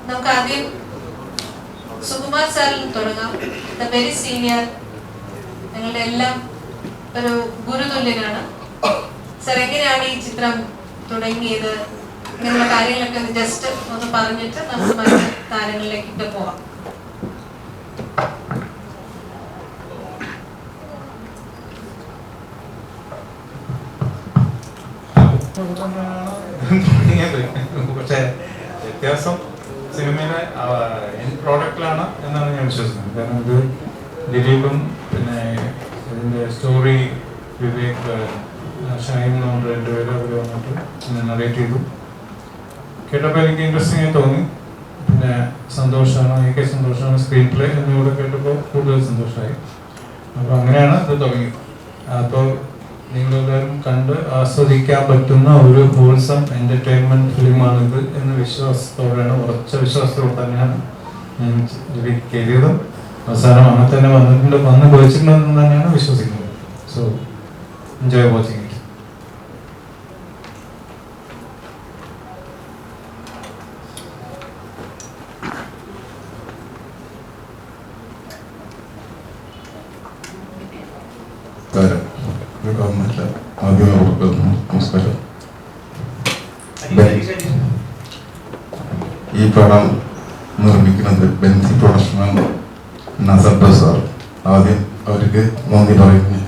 നമുക്ക് ആദ്യം സുകുമാർ സാറിൽ തുടങ്ങാം. ദ വെരി സീനിയർ, നിങ്ങളുടെ എല്ലാം ഒരു ഗുരുതുല്യനാണ് സാർ. എങ്ങനെയാണ് ഈ ചിത്രം തുടങ്ങിയത്, ഇങ്ങനെയുള്ള കാര്യങ്ങളൊക്കെ ഒന്ന് ജസ്റ്റ് ഒന്ന് പറഞ്ഞിട്ട് നമുക്ക് മറ്റു താരങ്ങളിലേക്കൊക്കെ പോവാം. പക്ഷേ വ്യത്യാസം സിനിമയിലെ എൻഡ് പ്രോഡക്റ്റിലാണ് എന്നാണ് ഞാൻ വിശ്വസിക്കുന്നത്. കാരണം ഇത് ദിലീപും പിന്നെ ഇതിൻ്റെ സ്റ്റോറി വിവേക് ഷൈൻ എന്ന് പറഞ്ഞ രണ്ടുപേരും അവർ വന്നിട്ട് നറേറ്റ് ചെയ്തു. കേട്ടപ്പോൾ എനിക്ക് ഇൻട്രസ്റ്റിംഗ് ആയി തോന്നി. പിന്നെ സന്തോഷമാണ്, എനിക്ക് സന്തോഷമാണ് സ്ക്രീൻ പ്ലേ എന്നിവിടെ കേട്ടപ്പോൾ കൂടുതൽ സന്തോഷമായി. അപ്പോൾ അങ്ങനെയാണ് ഇത് തുടങ്ങിയത്. അപ്പോൾ നിങ്ങളെല്ലാവരും കണ്ട് ആസ്വദിക്കാൻ പറ്റുന്ന ഒരു ഹോൾസം എന്റർടൈൻമെന്റ് ഫിലിമാണിത് എന്ന വിശ്വാസത്തോടെയാണ്, ഉറച്ച വിശ്വാസത്തോടെ തന്നെയാണ് ഞാൻ കയറിയതും. അവസാനം അങ്ങനെ തന്നെ വന്ന് പോയിട്ടുണ്ടെന്ന് തന്നെയാണ് വിശ്വസിക്കുന്നത്. So enjoy watching it. നമസ്കാരം. ഈ പടം നിർമ്മിക്കുന്നത് ബെൻസി പ്രൊഡക്ഷനാണ്. നസർ സാർ ആദ്യം അവർക്ക് നന്ദി പറയുന്നു.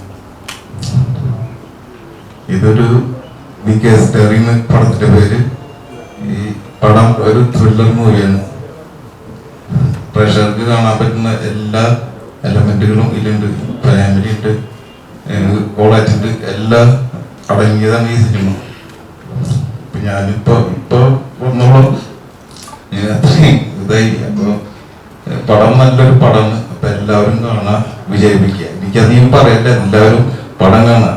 ഇതൊരു സ്റ്റെറിങ് പടത്തിന്റെ പേര്. ഈ പടം ഒരു ത്രില്ലർ മൂവിയാണ്. പ്രേക്ഷകർക്ക് കാണാൻ പറ്റുന്ന എല്ലാ എലമെന്റുകളും ഇതിലുണ്ട്. ഫാമിലി ഉണ്ട്, കോളേജ് ഉണ്ട്, എല്ലാം അടങ്ങിയതാണ് ഈ സിനിമ. ഞാനിപ്പോ വന്നോളം അത്രയും ഇതായി. അപ്പൊ പടം നല്ലൊരു പടമാണ്. അപ്പൊ എല്ലാവരും കാണാൻ വിജയിപ്പിക്കുക. എനിക്കധികം പറയല്ല, എല്ലാവരും പടം കാണാം.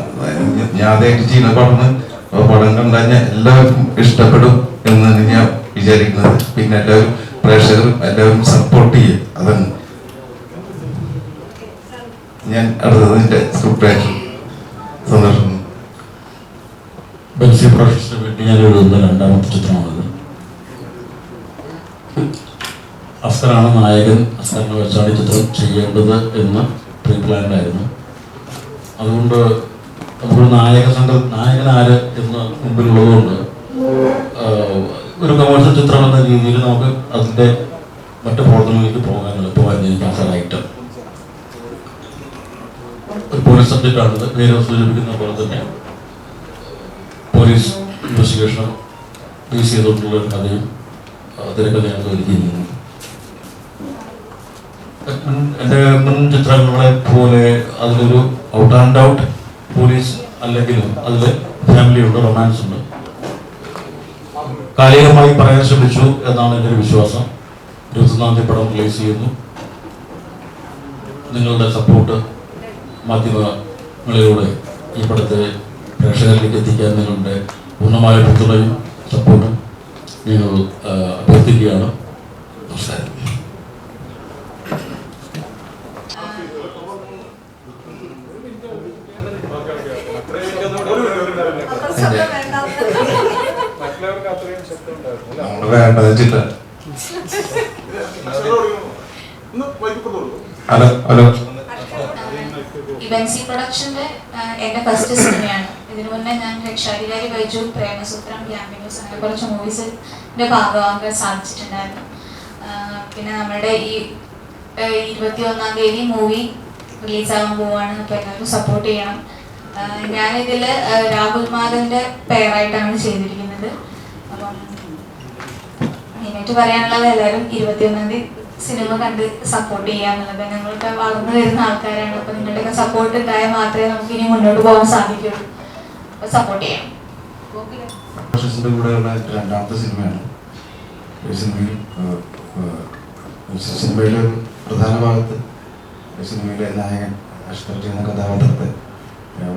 ഞാൻ ആദ്യമായിട്ട് ചെയ്യുന്ന പടമാണ്. അപ്പൊ പടം കണ്ടുകഴിഞ്ഞാൽ എല്ലാവർക്കും ഇഷ്ടപ്പെടും എന്നാണ് ഞാൻ വിചാരിക്കുന്നത്. പിന്നെ എല്ലാവരും പ്രേക്ഷകരും എല്ലാവരും സപ്പോർട്ട് ചെയ്യും. അതാണ് ഞാൻ അടുത്തതിന്റെ സ്ക്രിപ്റ്റ് റൈറ്റർ സന്തോഷം. ബെൻസി പ്രൊഡക്ഷന് വേണ്ടി ഞാൻ എഴുതുന്ന രണ്ടാമത്തെ ചിത്രമാണിത്. അസ്കറാണ് നായകൻ. അസ്കറിനെ വെച്ചാണ് ചിത്രം ചെയ്യേണ്ടത് എന്ന് പ്രീ പ്ലാൻഡ് ആയിരുന്നു. അതുകൊണ്ട് നമുക്കൊരു നായകനാര് എന്ന് മുമ്പിലുള്ളതുകൊണ്ട് ഒരു കമേഴ്ഷ്യൽ ചിത്രം എന്ന രീതിയിൽ നമുക്ക് അതിൻ്റെ മറ്റു പ്രവർത്തനങ്ങളിലേക്ക് പോകാൻ എളുപ്പമായിരുന്നു. എനിക്ക് അസറായിട്ട് ഒരു പോലീസ് സബ്ജക്റ്റാണിത്. പേര് സൂചിപ്പിക്കുന്ന പോലെ തന്നെ പോലീസ് ഇൻവെസ്റ്റിഗേഷൻ ബേസ് ചെയ്തുകൊണ്ടുള്ള ഒരു കഥയും തിരക്കഥയാണ് ഒരുക്കിയിരിക്കുന്നത്. എൻ്റെ മുൻ ചിത്രങ്ങളെ പോലെ അതിലൊരു ഔട്ട് ആൻഡ് ഔട്ട് പോലീസ് അല്ലെങ്കിലും അതിൽ ഫാമിലി ഉണ്ട്, റൊമാൻസ് ഉണ്ട്. കാലികമായി പറയാൻ ശ്രമിച്ചു എന്നാണ് എൻ്റെ ഒരു വിശ്വാസം. 21-ാം തീയതി പടം റിലീസ് ചെയ്യുന്നു. നിങ്ങളുടെ സപ്പോർട്ട് മാധ്യമങ്ങളിലൂടെ ഈ പടത്തെ പ്രേക്ഷകരിലേക്ക് എത്തിക്കാൻ നിങ്ങളുടെ പൂർണ്ണമായ പിന്തുണയും സപ്പോർട്ടും നിങ്ങൾ അഭ്യർത്ഥിക്കുകയാണ്. നമസ്കാരം. ബെൻസി പ്രൊഡക്ഷന്റെ എന്റെ ഫസ്റ്റ് സിനിമയാണ്. ഇതിനു മുന്നേ ഞാൻ രക്ഷാധികാരി ബൈജു, പ്രേമസൂത്രം, ഗ്യാമിനോസ് അങ്ങനെ കുറച്ച് മൂവീസിന്റെ ഭാഗമാകാൻ സാധിച്ചിട്ടുണ്ടായിരുന്നു. പിന്നെ നമ്മുടെ ഈ 21-ാം തീയതി മൂവി റിലീസാകാൻ പോവാണ്. അപ്പോൾ എല്ലാവരും സപ്പോർട്ട് ചെയ്യണം. ഞാനിതിൽ രാഹുൽ മാധവന്റെ പേരായിട്ടാണ് ചെയ്തിരിക്കുന്നത്. അപ്പം മെയിനായിട്ട് പറയാനുള്ളത് എല്ലാവരും 21-ാം തീയതി സിനിമ കണ്ട് സപ്പോർട്ട് ചെയ്യാന്നുള്ളത്. ഞങ്ങളൊക്കെ വളർന്നു വരുന്ന ആൾക്കാരാണ്. അപ്പൊ നിങ്ങളുടെയൊക്കെ സപ്പോർട്ട് ഉണ്ടായാൽ മാത്രമേ നമുക്ക് ഇനി മുന്നോട്ട് പോകാൻ സാധിക്കുള്ളൂ. അപ്പൊ സപ്പോർട്ട് ചെയ്യണം. കൂടെയുള്ള രണ്ടാമത്തെ സിനിമയാണ്. സിനിമയിലെ ഒരു പ്രധാന ഭാഗത്ത് സിനിമയിലെ നായകൻ അഷ്കർ എന്ന കഥാപാത്രത്തെ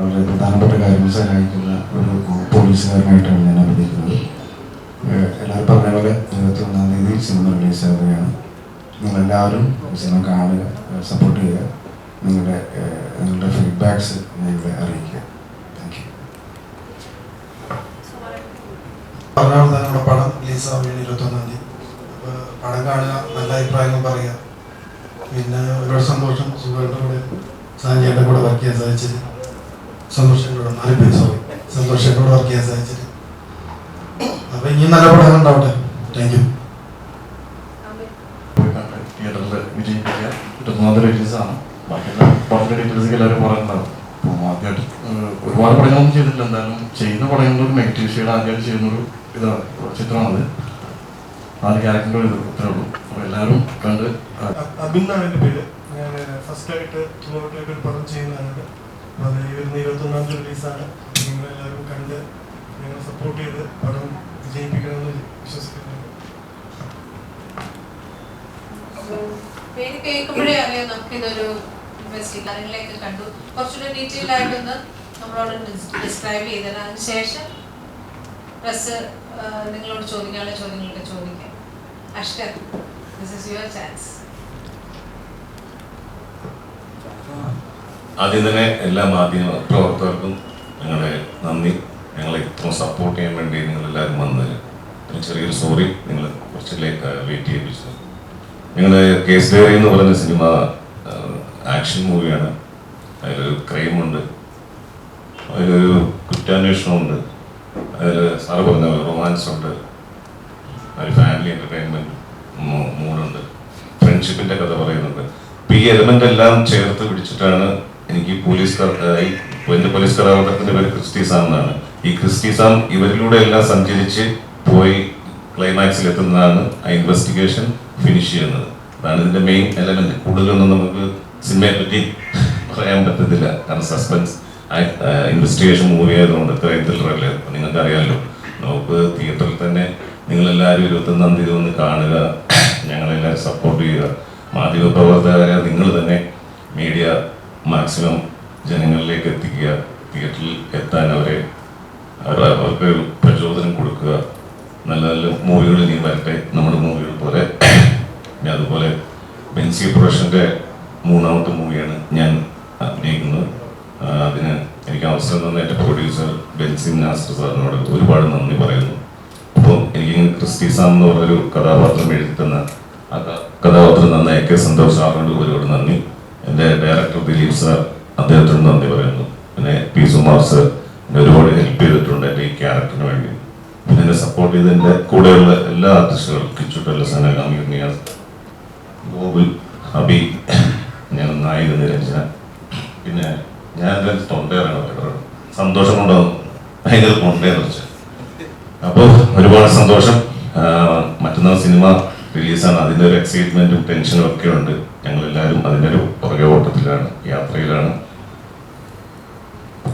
വളരെ പ്രധാനപ്പെട്ട കാര്യങ്ങൾ സഹായിക്കുന്ന ഒരു പോലീസുകാരനായിട്ടാണ് ഞാൻ അഭിനയിക്കുന്നത്. എല്ലാവരും പറഞ്ഞ പോലെ 21-ാം തീയതി സിനിമ റിലീസാവുകയാണ്. നിങ്ങളെല്ലാവരും സിനിമ കാണുക, സപ്പോർട്ട് ചെയ്യുക, നിങ്ങളുടെ ഫീഡ്ബാക്സ് ഞങ്ങളെ അറിയിക്കുക. Thank you. 16-ാം പടം റിലീസ് ആവുകയാണ് 21-ാം തീയതി. അപ്പോൾ പടം കാണുക, നല്ല അഭിപ്രായങ്ങൾ പറയുക. പിന്നെ ഒരുപാട് സന്തോഷം സുഖമായിട്ട് കൂടെ സാഞ്ചിയുടെ കൂടെ വർക്ക് ചെയ്യാൻ സാധിച്ചത്. സന്തോഷത്തോടെ 4 പേര് സന്തോഷത്തോടെ വർക്ക് ചെയ്യാൻ സാധിച്ചത്. അപ്പോൾ ഇനി നല്ല പടങ്ങൾ ഉണ്ടാവട്ടെ. Thank you. തിയേറ്ററിൽ വിജയിപ്പിക്കുക 24 റിലീസാണ്. ബാക്കിയുള്ള പടത്തിൻ്റെ ഡീറ്റെയിൽസ് എല്ലാവരും പറയുന്നുണ്ടാവും. അപ്പോൾ ആദ്യമായിട്ട് ഒരുപാട് പടങ്ങളൊന്നും ചെയ്തിട്ടില്ല. എന്തായാലും ചെയ്യുന്ന പടങ്ങളിലൊരു നെഗറ്റീവ് ഷെയ്ഡ് ആദ്യമായിട്ട് ചെയ്യുന്നൊരു ഇതാണ് ചിത്രമാണത്. 4 ക്യാരക്ടറുകൾ ഇത് അത്രേ ഉള്ളൂ. അപ്പോൾ എല്ലാവരും കണ്ട്. അഭിന്നാണ് എൻ്റെ പേര്. ഞാൻ ഫസ്റ്റായിട്ട് ടുമോട്ടിലേക്ക് ഒരു പടം ചെയ്യുന്നതാണ്. അത് ഈ വരുന്ന 21-ാം തീയതി റിലീസാണ്. നിങ്ങളെല്ലാവരും കണ്ട് ഞങ്ങൾ സപ്പോർട്ട് ചെയ്ത് പടം വിജയിപ്പിക്കണമെന്ന് വിശ്വസിക്കുന്നുണ്ട്. പേര് കേൾക്കുമ്പോഴേ അറിയാം നമുക്കിതൊരു കാര്യങ്ങളിലേക്ക് കണ്ടു. കുറച്ചുകൂടെ ഡീറ്റെയിൽ ആയിട്ടൊന്ന് നമ്മളോട് ഡിസ്ക്രൈബ് ചെയ്തത്. അതിനുശേഷം പ്രസ് നിങ്ങളോട് ചോദിക്കാനുള്ള ചോദ്യങ്ങളൊക്കെ ചോദിക്കാം. Ashkar, this is your chance. ആദ്യം തന്നെ എല്ലാ മാധ്യമ പ്രവർത്തകർക്കും ഞങ്ങളുടെ നന്ദി. ഞങ്ങളെ ഇത്രയും സപ്പോർട്ട് ചെയ്യാൻ വേണ്ടി നിങ്ങളെല്ലാവരും വന്നതിൽ ഒരു ചെറിയൊരു സോറി നിങ്ങൾ കുറച്ചിലേക്ക് വെയിറ്റ് ചെയ്യിപ്പിച്ചത്. ഞങ്ങളുടെ കേസ് ഡയറി എന്ന് പറയുന്ന സിനിമ ആക്ഷൻ മൂവിയാണ്. അതിലൊരു ക്രൈമുണ്ട്, അതിലൊരു കുറ്റാന്വേഷണമുണ്ട്, അതിൽ സാറ് പറഞ്ഞ റൊമാൻസ് ഉണ്ട്, ഒരു ഫാമിലി എൻ്റർടൈൻമെൻറ്റ് മൂഡുണ്ട്, ഫ്രണ്ട്ഷിപ്പിൻ്റെ കഥ പറയുന്നുണ്ട്. അപ്പോൾ ഈ എലമെൻ്റ് എല്ലാം ചേർത്ത് പിടിച്ചിട്ടാണ് എനിക്ക് എൻ്റെ പോലീസ് കഥാപാത്രത്തിൻ്റെ പേര് ക്രിസ്റ്റി സാം എന്നാണ്. ഈ ക്രിസ്റ്റി സാം ഇവരിലൂടെ എല്ലാം സഞ്ചരിച്ച് പോയി ക്ലൈമാക്സിൽ എത്തുന്നതാണ് ആ ഇൻവെസ്റ്റിഗേഷൻ ഫിനിഷ് ചെയ്യുന്നത്. അതാണ് ഇതിൻ്റെ മെയിൻ എലമെൻറ്റ്. കൂടുതലൊന്നും നമുക്ക് സിനിമയെ പറ്റി പറയാൻ പറ്റത്തില്ല, കാരണം സസ്പെൻസ് ഇൻവെസ്റ്റിഗേഷൻ മൂവി ആയതുകൊണ്ട് ഇത്രയും ത്രില്ലറല്ലേ. അപ്പം നിങ്ങൾക്ക് അറിയാമല്ലോ, നമുക്ക് തിയേറ്ററിൽ തന്നെ നിങ്ങളെല്ലാവരും 21-ാം തീയതി ഒന്ന് കാണുക, ഞങ്ങളെല്ലാവരും സപ്പോർട്ട് ചെയ്യുക. മാധ്യമപ്രവർത്തകരെ നിങ്ങൾ തന്നെ മീഡിയ മാക്സിമം ജനങ്ങളിലേക്ക് എത്തിക്കുക, തിയേറ്ററിൽ എത്താൻ അവർക്ക് പ്രചോദനം കൊടുക്കുക. നല്ല നല്ല മൂവികൾ ഇനി വരട്ടെ, നമ്മുടെ മൂവികൾ പോലെ. പിന്നെ അതുപോലെ ബെൻസി പ്രൊഡക്ഷൻ്റെ 3ാമത്തെ മൂവിയാണ് ഞാൻ അഭിനയിക്കുന്നത്. അതിന് എനിക്ക് അവസരം തന്ന എൻ്റെ പ്രൊഡ്യൂസർ ബെൻസിൻ നാസർ സാറിനോട് ഒരുപാട് നന്ദി പറയുന്നു. അപ്പോൾ എനിക്ക് ക്രിസ്റ്റി സാം എന്ന് പറഞ്ഞൊരു കഥാപാത്രം എഴുതി തന്ന ആ കഥാപാത്രം തന്ന AK സന്തോഷ് സാറിനോട് ഒരുപാട് നന്ദി. എൻ്റെ ഡയറക്ടർ ദിലീപ് സാർ, അദ്ദേഹത്തോട് നന്ദി പറയുന്നു. പിന്നെ P. സുമാർ സാർ എന്നെ ഒരുപാട് ഹെൽപ്പ് ചെയ്തിട്ടുണ്ട് എൻ്റെ ഈ ക്യാരക്ടറിന് വേണ്ടി. പിന്നെ എന്നെ സപ്പോർട്ട് ചെയ്ത് എൻ്റെ കൂടെയുള്ള എല്ലാ ആർട്ടിസ്റ്റുകളും കിച്ചുട്ടല്ല, സനൽ, അമീർ, നിയാസ്, ഗോകുൽ, അബി, ഞാൻ നായിക നിരഞ്ജന, പിന്നെ ഞാൻ എന്തായാലും തൊണ്ടയാണ് കേട്ടോ, സന്തോഷം കൊണ്ടാണ് ഭയങ്കര തൊണ്ടയെ കുറിച്ച്. അപ്പോൾ ഒരുപാട് സന്തോഷം. മറ്റന്നാൾ സിനിമ റിലീസാണ്. അതിൻ്റെ ഒരു എക്സൈറ്റ്മെൻറ്റും ടെൻഷനും ഒക്കെ ഉണ്ട്. ഞങ്ങളെല്ലാവരും അതിൻ്റെ ഒരു പുറകെ ഓട്ടത്തിലാണ്, യാത്രയിലാണ്.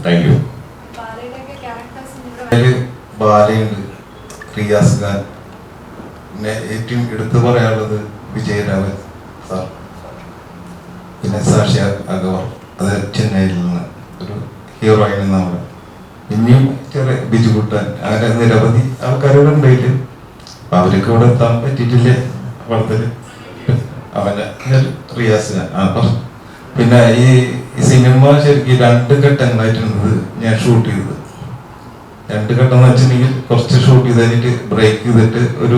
Thank you. ബാലയുണ്ട്, റിയാസ് ഖാൻ, പിന്നെ ഏറ്റവും എടുത്തു പറയാനുള്ളത് വിജയരാഘവൻ സാർ, പിന്നെ സാക്ഷി അഗവാർ, അത് ചെന്നൈയിൽ നിന്ന് ഒരു ഹീറോയിൻ നമ്മുടെ. ഇനിയും ചെറിയ ബിജുകുട്ടൻ, അങ്ങനെ നിരവധി ആൾക്കാരുടെ ഉണ്ടായിട്ട് അവർക്ക് ഇവിടെ എത്താൻ പറ്റിയിട്ടില്ലേ പടത്തിൽ. അവൻ്റെ റിയാസ് ഖാൻ. പിന്നെ ഈ സിനിമ ശരിക്കും 2 ഘട്ടങ്ങളായിട്ടുണ്ട് ഞാൻ ഷൂട്ട് ചെയ്തത്. 2 ഘട്ടം എന്ന് വെച്ചിട്ടുണ്ടെങ്കിൽ കുറച്ച് ഷൂട്ട് ചെയ്ത് കഴിഞ്ഞിട്ട് ബ്രേക്ക് ചെയ്തിട്ട് ഒരു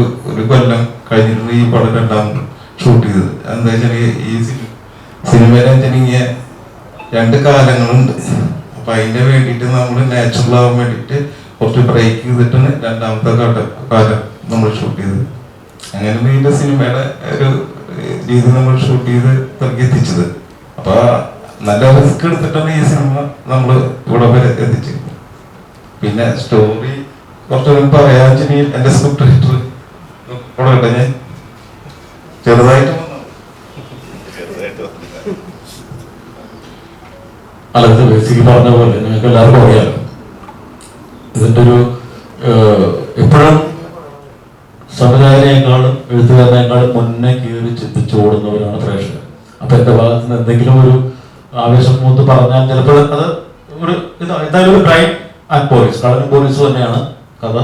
കൊല്ലം കഴിഞ്ഞിട്ട് ഈ പടം 2ാമത് ഷൂട്ട് ചെയ്തത്. എന്താ വെച്ചാൽ ഈ സിനിമയിൽ വെച്ചിട്ടുണ്ടെങ്കിൽ 2 കാലങ്ങളുണ്ട്. അപ്പൊ അതിന് വേണ്ടിയിട്ട് നമ്മൾ നാച്ചുറൽ ആവാൻ വേണ്ടിയിട്ട് കുറച്ച് ബ്രേക്ക് ചെയ്തിട്ടാണ് 2ാമത്തെ കാലം നമ്മൾ ഷൂട്ട് ചെയ്തത്. അങ്ങനെ ഇതിന്റെ സിനിമയുടെ ഒരു രീതി നമ്മൾ ഷൂട്ട് ചെയ്ത് ഇത്രയ്ക്ക് എത്തിച്ചത്. അപ്പൊ നല്ല റിസ്ക് എടുത്തിട്ടാണ് ഈ സിനിമ നമ്മൾ ഇവിടെ വരെ എത്തിച്ചത്. പിന്നെ സ്റ്റോറി കുറച്ചൊന്നും പറയാൻ വെച്ചാൽ എൻ്റെ സ്ക്രിപ്റ്റ് റൈറ്റർ ഇവിടെ കേട്ടെ, ഞാൻ ചെറുതായിട്ട് അല്ല, ഇത് ബേസിക്കലി പറഞ്ഞ പോലെ നിങ്ങൾക്ക് എല്ലാവർക്കും അറിയാലോ, ഇതിൻ്റെ ഒരു എപ്പോഴും സംവിധായകനേക്കാളും എഴുത്തുകാരനേക്കാളും മുന്നേ കയറി ചിന്തിച്ചോടുന്നവരാണ് പ്രേക്ഷകർ. അപ്പൊ എൻ്റെ ഭാഗത്ത് നിന്ന് എന്തെങ്കിലും ഒരു ആവേശം മൂത്ത് പറഞ്ഞാൽ ചിലപ്പോൾ അത് ഒരു എന്തായാലും ഒരു ക്രൈം ആൻഡ് പോലീസ്, കള്ളനും പോലീസ് തന്നെയാണ് കഥ.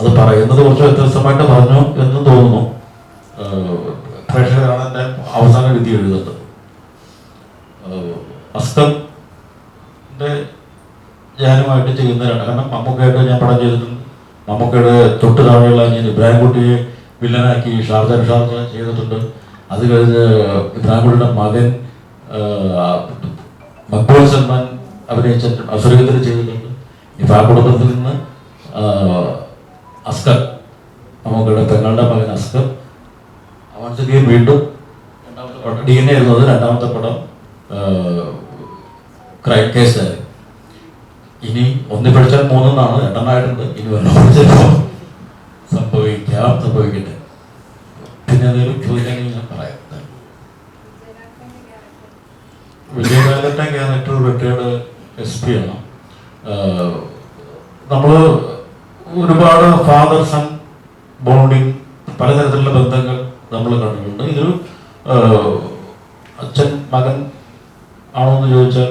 അത് പറയുന്നത് കുറച്ച് വ്യത്യസ്തമായിട്ട് പറഞ്ഞു എന്ന് തോന്നുന്നു. പ്രേക്ഷകരാണ് എൻ്റെ അവസാന വിധി എഴുതുന്നത്. അസ്തന്റെ ഞാനുമായിട്ട് ചെയ്യുന്നവരാണ്. കാരണം മമ്മൂക്കായിട്ട് ഞാൻ പടം ചെയ്തിട്ടുണ്ട്, മമ്മൂക്കയുടെ തൊട്ട് താഴെയുള്ള ഞാൻ ഇബ്രാഹിംകുട്ടിയെ വില്ലനാക്കി ഷാർജ ചെയ്തിട്ടുണ്ട്. അത് കഴിഞ്ഞ് ഇബ്രാഹിംകുട്ടിയുടെ മകൻ മക്ബൂൽ സൽമാൻ അഭിനയിച്ചിട്ടുണ്ട്, അസുരേന്ദ്രൻ ചെയ്തിട്ടുണ്ട്. ഇപ്പം ആ കുടുംബത്തിൽ നിന്ന് അസ്കർ, മമ്മൂക്കയുടെ പെങ്ങളുടെ മകൻ അസ്കർ അവൻസരിയും വീണ്ടും DNA ആയിരുന്നത് രണ്ടാമത്തെ പടം ക്രൈം കേസായിരുന്നു. ഇനി ഒന്നി പഠിച്ചാൽ 3 രണ്ടെണ്ണമായിട്ടുണ്ട്. ഇനി ഒരെണ്ണം ചിലപ്പോൾ സംഭവിക്കട്ടെ. പിന്നെ അതൊരു ചോദിക്കാനെങ്കിൽ ഞാൻ പറയാം. വിജയകാലത്തെ ക്യാരക്ടർ റിട്ടയർഡ് SP ആണ്. നമ്മൾ ഒരുപാട് ഫാദർ സൺ ബോണ്ടിങ്, പലതരത്തിലുള്ള ബന്ധങ്ങൾ നമ്മൾ കണ്ടിട്ടുണ്ട്. ഇതൊരു അച്ഛൻ മകൻ ആണോ എന്ന് ചോദിച്ചാൽ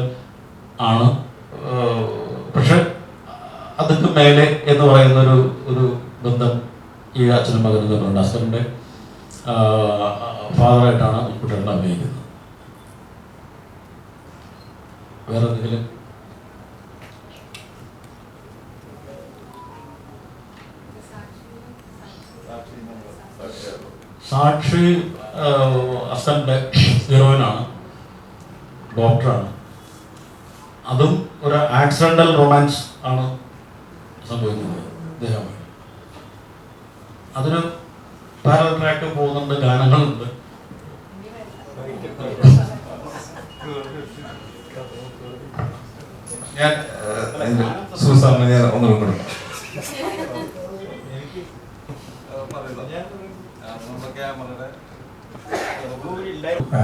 ആണ്. പക്ഷെ അതൊക്കെ മേലെ എന്ന് പറയുന്ന ഒരു ബന്ധം ഈ അച്ഛനും മകനും തമ്മിലുണ്ട്. അസ്കറിൻ്റെ ഫാദറായിട്ടാണ് കുട്ടികളെ അഭിനയിക്കുന്നത്. വേറെ എന്തെങ്കിലും? സാക്ഷി അസ്കറിൻ്റെ ഹീറോയിനാണ്, ഡോക്ടറാണ്. അതും ഒരു ആക്സിഡൻ്റൽ റൊമാൻസ് ആണ് സംഭവിക്കുന്നത് അദ്ദേഹം. അതൊരു പാരൽ ട്രാക്ക് പോകുന്നുണ്ട്, ഗാനങ്ങളുണ്ട്. ഞാൻ സുസാറിന് ഞാൻ ഒന്നും കൊടുക്കാം.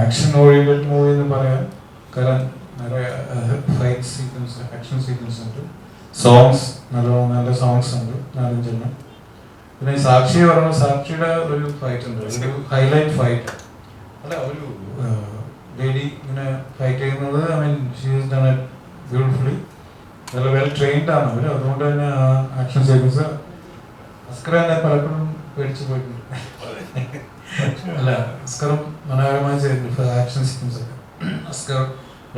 ആക്ഷൻ ഓറിയന്റഡ് മൂവി എന്ന് പറയാൻ കാരണം നിറയെ ഫൈറ്റ് സീക്വൻസ്, ആക്ഷൻ സീക്വൻസ് ഉണ്ട്, സോങ്സ് നല്ല സോങ്സ് ഉണ്ട് 4-5. പിന്നെ സാക്ഷി പറഞ്ഞ സാക്ഷിയുടെ ഒരു ഫൈറ്റ് ഉണ്ട്, ഒരു ഹൈലൈറ്റ് ഫൈറ്റ്. അല്ല, ഒരു ലേഡി ഇങ്ങനെ ഫൈറ്റ് ചെയ്യുന്നത്, I mean she is done it beautifully. നല്ല വെൽ ട്രെയിൻഡ് ആണ് അവർ. അതുകൊണ്ട് തന്നെ ആ ആക്ഷൻ സീക്വൻസ് അസ്കർ തന്നെ പലപ്പോഴും പേടിച്ചു പോയിട്ടുണ്ട്. അല്ല, അസ്കറും മനോഹരമായി ചെയ്തിട്ടുണ്ട് ആക്ഷൻ സീക്വൻസ് ഒക്കെ. അസ്കർ,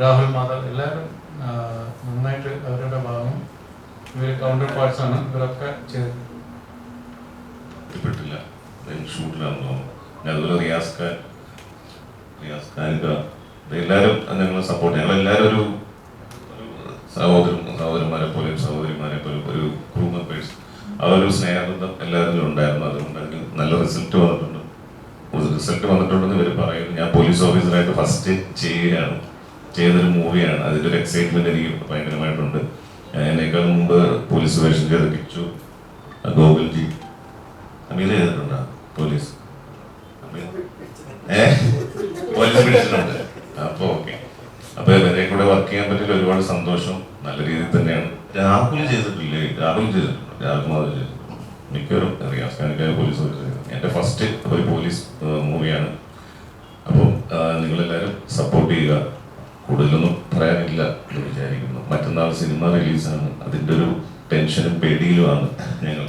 രാഹുൽ മാധവ് എല്ലാവരും നന്നായിട്ട് അവരുടെ ഭാഗം, ഇവർ കൗണ്ടർ പാർട്സ് ആണ് ഇവരൊക്കെ ചെയ്തത്. ഷൂട്ടിലാണെന്ന് തോന്നുന്നു. അതുപോലെ റിയാസ് ഖാൻ എല്ലാവരും ഞങ്ങളെ സപ്പോർട്ട്. ഞങ്ങളെല്ലാവരും ഒരു സഹോദരന്മാരെ പോലെയും സഹോദരിമാരെ പോലെയും ഒരു ക്രൂ മെമ്പേഴ്സ്, ആ ഒരു സ്നേഹബന്ധം എല്ലാവരും ഉണ്ടായിരുന്നു. അതുകൊണ്ട് അതിന് നല്ല റിസൾട്ട് വന്നിട്ടുണ്ടെന്ന് ഇവർ പറയുന്നു. ഞാൻ പോലീസ് ഓഫീസറായിട്ട് ഫസ്റ്റ് ചെയ്തൊരു മൂവിയാണ്. അതിൻ്റെ ഒരു എക്സൈറ്റ്മെന്റ് എനിക്ക് ഭയങ്കരമായിട്ടുണ്ട്. എന്നേക്കാൾ മുമ്പ് പോലീസ് വേഷം ചെയ്ത കിച്ചു, ഗോകുൽജി, അമീല ചെയ്തിട്ടുണ്ടോ പോലീസ്? പോലീസ് പിടിച്ചിട്ടുണ്ട്. അപ്പോൾ ഓക്കെ. അപ്പോൾ ഇവരെ കൂടെ വർക്ക് ചെയ്യാൻ പറ്റിയ ഒരുപാട് സന്തോഷം. നല്ല രീതിയിൽ തന്നെയാണ്. രാഹുൽ ചെയ്തിട്ടില്ലേ? രാഹുൽ മാധവ് ചെയ്തിട്ടുണ്ട്. മിക്കവരും റിയാസ് ഖാനൊക്കെ പോലീസ് ഓഫീസർ. എൻ്റെ ഫസ്റ്റ് ഒരു പോലീസ് മൂവിയാണ്. അപ്പം നിങ്ങളെല്ലാവരും സപ്പോർട്ട് ചെയ്യുക. കൂടുതലൊന്നും പറയാനില്ല എന്ന് വിചാരിക്കുന്നു. മറ്റന്നാൾ സിനിമ റിലീസാണ്. അതിൻ്റെ ഒരു ടെൻഷനും പേടിയിലുമാണ് ഞങ്ങൾ.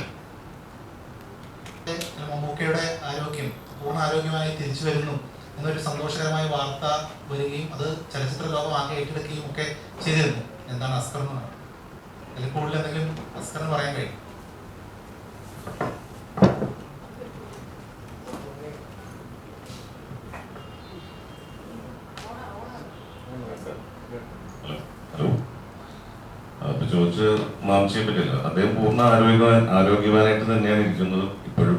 മമ്മൂക്കയുടെ ആരോഗ്യം പൂർണ്ണ ആരോഗ്യമായി തിരിച്ചു വരുന്നു എന്നൊരു സന്തോഷകരമായ വാർത്ത വരികയും അത് ചലച്ചിത്ര ലോകം ആകെ ഏറ്റെടുക്കുകയും ഒക്കെ ചെയ്തിരുന്നു. എന്താണ് അസ്കർ എന്ന് പറയുന്നത്? അല്ലെങ്കിൽ കൂടുതൽ എന്തെങ്കിലും അസ്കറിന് പറയാൻ കഴിയും? ഹലോ, അപ്പൊ ചോദിച്ച് മാംസിയെ പറ്റില്ല. അദ്ദേഹം പൂർണ്ണ ആരോഗ്യവാനായിട്ട് തന്നെയാണ് ഇരിക്കുന്നത്. ഇപ്പോഴും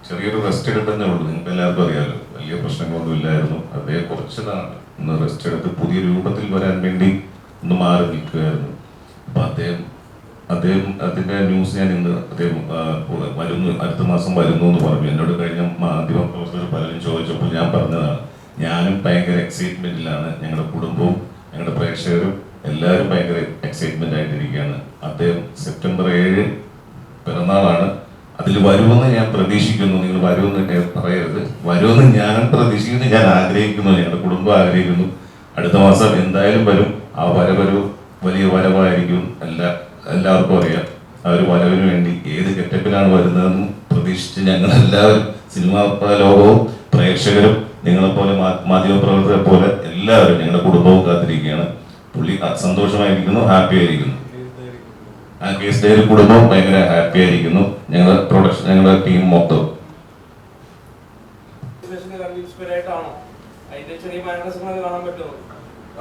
ചെറിയൊരു റെസ്റ്റ് എടുത്തതന്നെ ഉള്ളൂ. നിങ്ങൾക്ക് എല്ലാവർക്കും അറിയാമല്ലോ, വലിയ പ്രശ്നങ്ങളൊന്നും ഇല്ലായിരുന്നു. അദ്ദേഹം കുറച്ച് ഒന്ന് റെസ്റ്റ് എടുത്ത് പുതിയ രൂപത്തിൽ വരാൻ വേണ്ടി ഒന്ന് മാറി നിൽക്കുകയായിരുന്നു. അപ്പൊ അദ്ദേഹം അതിന്റെ ന്യൂസ് ഞാൻ ഇന്ന് അദ്ദേഹം വരുന്നു, അടുത്ത മാസം വരുന്നു എന്ന് പറഞ്ഞു. എന്നോട് കഴിഞ്ഞ മാധ്യമ പ്രവർത്തകർ പലരും ചോദിച്ചപ്പോൾ ഞാൻ പറഞ്ഞതാണ്, ഞാനും ഭയങ്കര എക്സൈറ്റ്മെന്റിലാണ്. ഞങ്ങളുടെ കുടുംബവും ഞങ്ങളുടെ പ്രേക്ഷകരും എല്ലാവരും ഭയങ്കര എക്സൈറ്റ്മെന്റ് ആയിട്ടിരിക്കുകയാണ്. അദ്ദേഹം സെപ്റ്റംബർ 7 പിറന്നാളാണ്. അതിൽ വരുമെന്ന് ഞാൻ പ്രതീക്ഷിക്കുന്നു. നിങ്ങൾ വരുമെന്ന് പറയരുത്, വരുമെന്ന് ഞാൻ പ്രതീക്ഷിക്കുന്നു, ഞാൻ ആഗ്രഹിക്കുന്നു, ഞങ്ങളുടെ കുടുംബം ആഗ്രഹിക്കുന്നു. അടുത്ത മാസം എന്തായാലും വരും. ആ വരവൊരു വലിയ വരവായിരിക്കും. എല്ലാവർക്കും അറിയാം. ആ ഒരു വരവിന് വേണ്ടി ഏത് ഗെറ്റപ്പിലാണ് വരുന്നതെന്ന് പ്രതീക്ഷിച്ച് ഞങ്ങളെല്ലാവരും, സിനിമാ ലോകവും പ്രേക്ഷകരും നിങ്ങളെപ്പോലെ മാധ്യമപ്രവർത്തകരെ പോലെ എല്ലാവരും ഞങ്ങളുടെ കുടുംബവും കാത്തിരിക്കുകയാണ്. പുള്ളി സന്തോഷമായിരിക്കുന്നു, ഹാപ്പി ആയിരിക്കുന്നു. ആ കേസ് ഡയറി കുടുംബം ഭയങ്കര ഹാപ്പി ആയിരിക്കുന്നു. ഞങ്ങളുടെ പ്രൊഡക്ഷൻ, ഞങ്ങളുടെ ടീം മൊത്തം.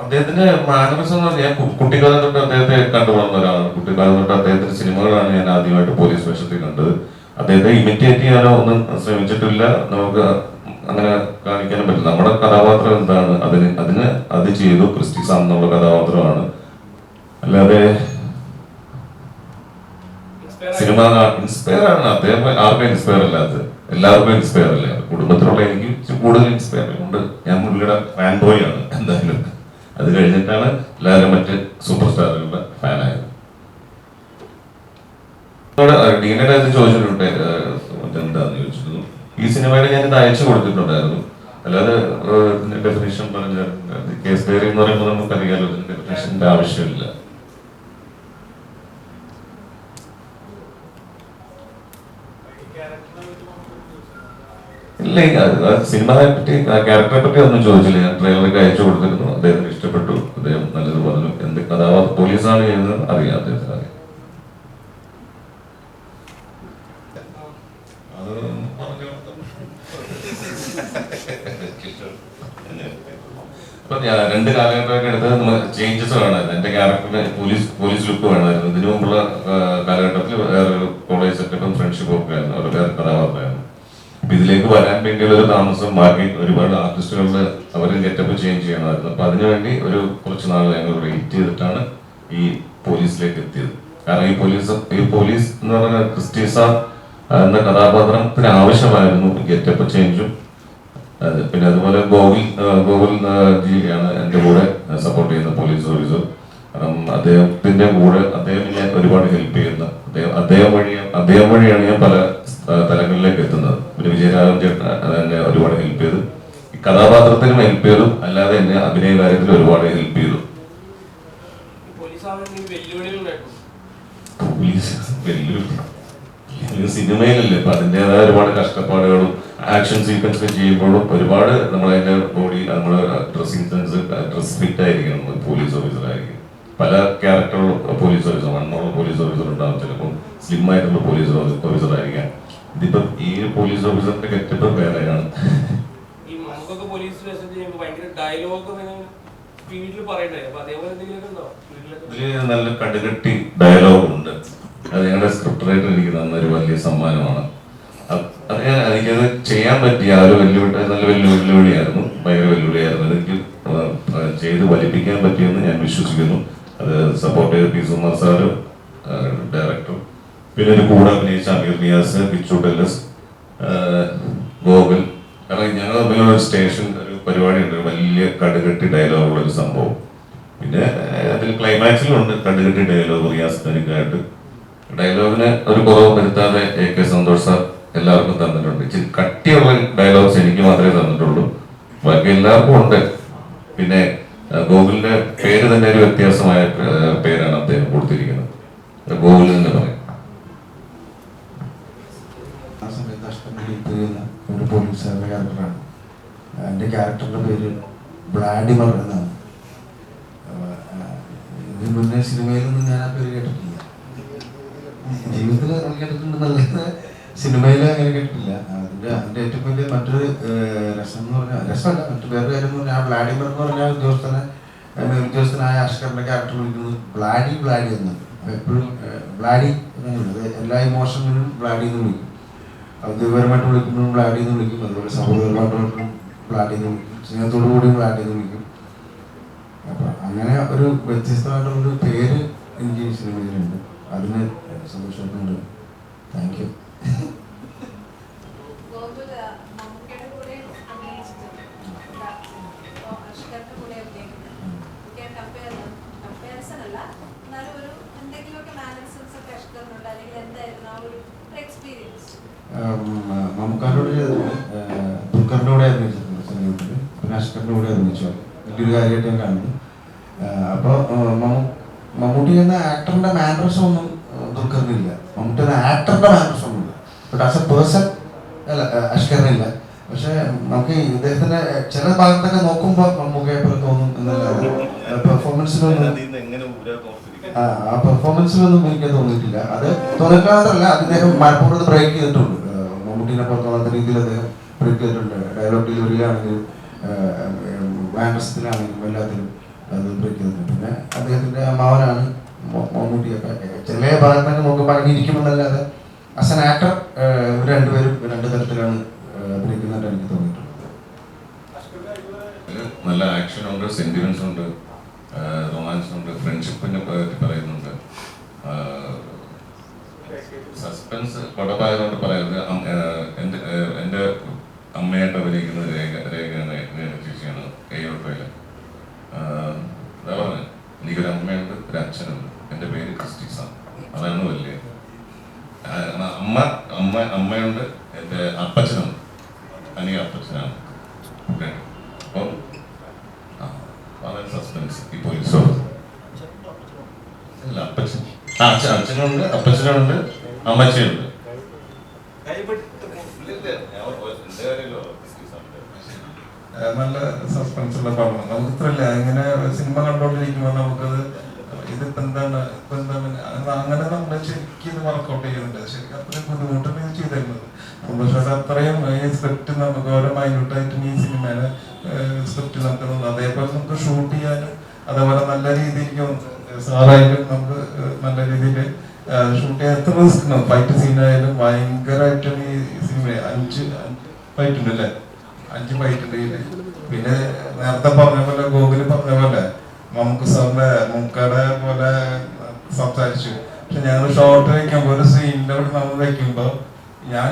അദ്ദേഹത്തിന്റെ മാനറിസം എന്ന് പറഞ്ഞാൽ കുട്ടിക്കാലം തൊട്ട് അദ്ദേഹത്തെ കണ്ടുവന്ന ഒരാളാണ്. കുട്ടിക്കാലം തൊട്ട് അദ്ദേഹത്തിന്റെ സിനിമകളാണ് ഞാൻ ആദ്യമായിട്ട് പോലീസ് വേഷത്തിൽ കണ്ടത്. അദ്ദേഹത്തെ ഇമിറ്റേറ്റ് ചെയ്യാനോ ഒന്നും ശ്രമിച്ചിട്ടില്ല. നമുക്ക് അങ്ങനെ കാണിക്കാനും പറ്റില്ല. നമ്മുടെ കഥാപാത്രം എന്താണ് അത് ചെയ്തു. ക്രിസ്റ്റി സാം എന്നുള്ള കഥാപാത്രമാണ്. അല്ലാതെ സിനിമ ഇൻസ്പയർ ആണ്. അദ്ദേഹം ആർക്കും ഇൻസ്പയർ അല്ലാത്തത്, എല്ലാവർക്കും ഇൻസ്പയർ അല്ല. കുടുംബത്തിലുള്ള എനിക്ക് കൂടുതൽ ഇൻസ്പയർ ഉണ്ട്. ഞാൻ പുള്ളിയുടെ ഫാൻ ബോയ് ആണ് എന്തായാലും. അത് കഴിഞ്ഞിട്ടാണ് എല്ലാവരും മറ്റ് സൂപ്പർ സ്റ്റാറുകളുടെ ഫാനായത്. ഡീനെ കാര്യം ചോദിച്ചിട്ടുണ്ട്, എന്താന്ന് ചോദിച്ചിരുന്നു. ഈ സിനിമയുടെ ഞാൻ ഇത് അയച്ചു കൊടുത്തിട്ടുണ്ടായിരുന്നു. അല്ലാതെ ഇതിന്റെ ഡെഫിനേഷൻ പറഞ്ഞ കേസ് ഡയറി എന്ന് പറയുമ്പോൾ നമുക്കറിയാലോ, ഇതിന്റെ ഡെഫിനേഷന്റെ ആവശ്യമില്ല. ഇല്ല, സിനിമയെ പറ്റി ക്യാരക്ടറെ പറ്റി ഒന്നും ചോദിച്ചില്ല. ഞാൻ ട്രെയിലറൊക്കെ അയച്ചു കൊടുത്തിരുന്നു. അദ്ദേഹത്തിന് ഇഷ്ടപ്പെട്ടു. അദ്ദേഹം നല്ലത് പറഞ്ഞു. എന്ത് കഥാപാത്രം പോലീസാണ് ചെയ്യുന്നത് അറിയാം, അദ്ദേഹത്തിന് അറിയാം. അപ്പൊ ഞാൻ 2 കാലഘട്ടമൊക്കെ എടുത്തത് നമ്മൾ ചേഞ്ചസ് വേണമായിരുന്നു. എന്റെ ക്യാരക്ടറിന് പോലീസ് ലുക്ക് വേണമായിരുന്നു. ഇതിനു മുമ്പുള്ള കാലഘട്ടത്തിൽ വേറൊരു കോളേജ് സെറ്റപ്പും ഫ്രണ്ട്ഷിപ്പും ഒക്കെ ആയിരുന്നു. ഒരു വേറെ കഥാപാത്രമായിരുന്നു. അപ്പൊ ഇതിലേക്ക് വരാൻ വേണ്ടിയുള്ള ഒരു താമസം ബാക്കി ഒരുപാട് ആർട്ടിസ്റ്റുകളുടെ അവരും ഗെറ്റപ്പ് ചേഞ്ച് ചെയ്യണമായിരുന്നു. അപ്പൊ അതിനുവേണ്ടി കുറച്ച് നാൾ ഞങ്ങൾ വെയിറ്റ് ചെയ്തിട്ടാണ് ഈ പോലീസിലേക്ക് എത്തിയത്. കാരണം ഈ പോലീസ് എന്ന് പറയുന്ന ക്രിസ്റ്റി സാം എന്ന കഥാപാത്രത്തിന് ആവശ്യമായിരുന്നു ഗെറ്റപ്പ് ചേഞ്ചും. പിന്നെ അതുപോലെ ഗോകുൽ ജിയാണ് എൻ്റെ കൂടെ സപ്പോർട്ട് ചെയ്യുന്ന പോലീസ് ഓഫീസർ. കാരണം അദ്ദേഹത്തിന്റെ കൂടെ അദ്ദേഹം ഞാൻ ഒരുപാട് ഹെൽപ്പ് ചെയ്യുന്ന അദ്ദേഹം വഴിയാണ് ഞാൻ പല തലങ്ങളിലേക്ക് എത്തുന്നത്. പിന്നെ വിജയരാഘവൻ ചേട്ടൻ എന്നെ ഒരുപാട് ഹെൽപ്പ് ചെയ്തു. ഈ കഥാപാത്രത്തിനും ഹെൽപ്പ് ചെയ്തു, അല്ലാതെ എന്നെ അഭിനയ കാര്യത്തിൽ ഒരുപാട് ഹെൽപ്പ് ചെയ്തു. സിനിമയിലല്ലേ, അപ്പൊ അതിൻ്റെതായ ഒരുപാട് കഷ്ടപ്പാടുകളും ആക്ഷൻ സീക്വൻസ് ചെയ്യുമ്പോഴും ഒരുപാട് നമ്മളതിന്റെ ബോഡി, നമ്മുടെ ഡ്രസ്സിംഗ് സെൻസ്, ഡ്രസ് ഫിറ്റ് ആയിരിക്കണം. പോലീസ് ഓഫീസർ ആയിരിക്കും. പല ക്യാരക്ടറുള്ള പോലീസ് ഓഫീസർ, വണ്ണമുള്ള പോലീസ് ഓഫീസർ ഉണ്ടാവും, ചിലപ്പോൾ സ്ലിം ആയിട്ടുള്ള പോലീസ് ഓഫീസർ ആയിരിക്കാം. ഇതിപ്പം ഈ പോലീസ് ഓഫീസറിന്റെ ഗെറ്റപ്പ് വേറെയാണ്. ഇതില് നല്ല കടുകട്ടി ഡയലോഗ് ഉണ്ട്. അത് ഞങ്ങളുടെ സ്ക്രിപ്റ്റ് റൈറ്റർ എനിക്ക് തന്ന ഒരു വലിയ സമ്മാനമാണ്. എനിക്കത് ചെയ്യാൻ പറ്റിയ ഒരു നല്ല വെല്ലുവിളിയായിരുന്നു. ഭയങ്കര വെല്ലുവിളിയായിരുന്നു. അതെനിക്ക് ചെയ്ത് വലിപ്പിക്കാൻ പറ്റിയെന്ന് ഞാൻ വിശ്വസിക്കുന്നു. അത് സപ്പോർട്ട് ചെയ്ത പി സുകുമാർ സാറ്, ഡയറക്ടർ, പിന്നെ ഒരു കൂടെ അഭിനയിച്ച അമീർ നിയാസ്, കിച്ചു ഡെല്ലസ്, ഗോകുൽ. കാരണം ഞങ്ങൾ തമ്മിലുള്ള ഒരു സ്റ്റേഷൻ ഒരു പരിപാടിയുണ്ട്, വലിയ കടുകട്ടി ഡയലോഗുള്ള ഒരു സംഭവം. പിന്നെ അതിൽ ക്ലൈമാക്സിലുണ്ട് കടുകട്ടി ഡയലോഗ് റിയാസ് തനിക്കായിട്ട്. ഡയലോഗിന് ഒരു കുറവ് വരുത്താതെ AK സന്തോഷ് സാർ എല്ലാവർക്കും തന്നിട്ടുണ്ട്. ഇച്ചിരി കട്ടിയുള്ള ഡയലോഗ്സ് എനിക്ക് മാത്രമേ തന്നിട്ടുള്ളൂ, ബാക്കി എല്ലാവർക്കും ഉണ്ട്. പിന്നെ ഗോകുലിന്റെ പേര് തന്നെ ഒരു വ്യത്യാസമായ പേരാണ് അദ്ദേഹം കൊടുത്തിരിക്കുന്നത്. ഗോകുൽ എന്ന് പറയും. ആ സമയത്ത് അഷ്ടമി ഹെൽപ്പ് ചെയ്യുന്ന ഒരു പോലീസുകാരുടെ ക്യാരക്ടറാണ്. എൻ്റെ ക്യാരക്ടറിന്റെ പേര് വ്ളാഡിമർ എന്നാണ്. ഇതിന് മുന്നേ സിനിമയിലൊന്നും ഞാൻ ആ പേര് കേട്ടിട്ടില്ല. ജീവിതത്തിൽ കേട്ടിട്ടുണ്ടെന്നല്ല, സിനിമയിൽ അങ്ങനെ കേട്ടിട്ടില്ല. അതിൻ്റെ ഏറ്റവും വലിയ മറ്റൊരു രസം എന്ന് പറഞ്ഞാൽ, രസമല്ല, മറ്റു വേറൊരു കാര്യം എന്ന് പറഞ്ഞാൽ, ആ വ്ളാഡിമർ എന്ന് പറഞ്ഞാൽ ഉദ്യോഗസ്ഥനായ അഷ്കറിന്റെ ക്യാരക്ടർ വിളിക്കുന്നത് ബ്ലാഡി എന്ന്. എപ്പോഴും ബ്ലാഡി എന്നുള്ളത് എല്ലാ ഇമോഷനിലും ബ്ലാഡി എന്ന് വിളിക്കും. ഔദ്യോഗികപരമായിട്ട് വിളിക്കുമ്പോഴും ബ്ലാഡി എന്ന് വിളിക്കും. അതുപോലെ സഹോദരമായിട്ടും ബ്ലാഡി എന്ന് വിളിക്കും. സ്നേഹത്തോടു കൂടിയും ബ്ലാഡി എന്ന് വിളിക്കും. അപ്പം അങ്ങനെ ഒരു വ്യത്യസ്തമായിട്ടുള്ളൊരു പേര് എനിക്ക് ഈ സിനിമയിലുണ്ട്. അതിന് സന്തോഷമായിട്ടുണ്ട്. Thank you. മമ്മൂക്കാരോട് ദുൽഖറിൻ്റെ കൂടെ അഭിനയിച്ചിട്ടുണ്ട് സിനിമയിൽ. പിന്നെ അഷ്കറിൻ്റെ കൂടെ അഭിനയിച്ചു. വലിയൊരു കാര്യമായിട്ട് ഞാൻ കാണുന്നു. അപ്പോൾ മമ്മൂട്ടി എന്ന ആക്ടറിന്റെ മാനറിസം ഒന്നും ദുൽഖറിനില്ല. മമ്മൂട്ടി എന്ന ആക്ടറിന്റെ മാനറിസം ഒന്നുമില്ല. ബട്ട് ആസ് എ പേഴ്സൺ അല്ല, അഷ്കറിനില്ല. പക്ഷെ നമുക്ക് ഇദ്ദേഹത്തിന്റെ ചില ഭാഗത്തൊക്കെ നോക്കുമ്പോൾ മമ്മൂക്കയെ പോലെ തോന്നും എന്നല്ലാതെ പെർഫോമൻസ് ആ പെർഫോമൻസിലൊന്നും എനിക്ക് തോന്നിയിട്ടില്ല. അത് തോന്നിക്കാത്തല്ല, അദ്ദേഹം മലപ്പുറത്ത് ബ്രേക്ക് ചെയ്തിട്ടുണ്ട്. മമ്മൂട്ടിനെ പുറത്തോളാത്ത രീതിയിൽ അദ്ദേഹം ബ്രേക്ക് ചെയ്തിട്ടുണ്ട്. ഡയലോഗ് ഡെലിവറിയിലാണെങ്കിലും മാനസത്തിലാണെങ്കിലും എല്ലാത്തിലും അത് ബ്രേക്ക് ചെയ്തിട്ടുണ്ട്. പിന്നെ അദ്ദേഹത്തിന്റെ അമ്മാവനാണ് മമ്മൂട്ടിയൊക്കെ. ചില ഭാഗത്തൊക്കെ നോക്കുമ്പോൾ അടങ്ങിയിരിക്കുമെന്നല്ലാതെ ആസ് ആൻ ആക്ടർ രണ്ടുപേരും രണ്ട് തരത്തിലാണ് അഭിനയിക്കുന്നതായിട്ട് എനിക്ക് തോന്നിയിട്ടുണ്ട്. നല്ല ആക്ഷൻ ഉണ്ട്, സെന്റിമെന്റ്സ് ഉണ്ട്, റൊമാൻസ് ഉണ്ട്, ഫ്രണ്ട്ഷിപ്പിനെ പറ്റി പറയുന്നുണ്ട്, സസ്പെൻസ് പടമായതുകൊണ്ട് പറയുന്നത്. എൻ്റെ അമ്മയായിട്ട് അഭിനയിക്കുന്നത് രേഖ ചേച്ചിയാണ്. കൈയോട്ടയില് എന്താ പറയുക, എനിക്കൊരു അമ്മയുണ്ട്, ഒരു അച്ഛനുണ്ട്. എൻ്റെ പേര് ക്രിസ്റ്റീസാണ്. അതാണ് വലിയ അമ്മയുണ്ട്, എൻ്റെ അപ്പച്ചനുണ്ട്, അനിയ അപ്പച്ചനാണ്. അപ്പം വളരെ സസ്പെൻസ്. ഈ പോലീസോ അല്ല, അപ്പച്ചൻ അച്ഛനുണ്ട്, അപ്പച്ചനുണ്ട്, അമ്മച്ചയുണ്ട്. നല്ല സസ്പെൻസ് ഉള്ള പടമാണ്. നമുക്ക് ത്രില്ല ഇങ്ങനെ സിനിമ കണ്ടോണ്ടിരിക്കുമ്പോൾ നമുക്കത് ഇതിപ്പോ എന്താണ് അങ്ങനെ നമ്മൾ ശരിക്കും ഇത് വർക്കൗട്ട് ചെയ്യുന്നുണ്ട്. ശരിക്കും അത്രയും ബുദ്ധിമുട്ടാണ് ഇത് ചെയ്തിരുന്നത്. പക്ഷേ അത്രയും ഈ സ്ക്രിപ്റ്റ് നമുക്ക് ഓരോ മൈന്യൂട്ടായിട്ട് ഈ സിനിമയിലെ സ്ക്രിപ്റ്റ് നമുക്ക് അതേപോലെ നമുക്ക് ഷൂട്ട് ചെയ്യാനും അതേപോലെ നല്ല രീതിക്ക് സാറായാലും നമുക്ക് നല്ല രീതിയിൽ ഷൂട്ട് ചെയ്യാൻ എത്ര റിസ്ക് ഉണ്ട്. ഫൈറ്റ് സീനായാലും ഭയങ്കരമായിട്ട് ഈ സിനിമ 5 ഫൈറ്റ് ഉണ്ട് അല്ലേ, 5 ഫൈറ്റ് ഉണ്ട് ഇതില്. പിന്നെ നേരത്തെ പറഞ്ഞ പോലെ ഗോകുല് പറഞ്ഞ പോലെ നമുക്ക് മുക്കടെ പോലെ സംസാരിച്ചു. പക്ഷെ ഞങ്ങൾ ഷോർട്ട് വെക്കുമ്പോ ഒരു സീനിന്റെ അവിടെ നമ്മൾ വെക്കുമ്പോ ഞാൻ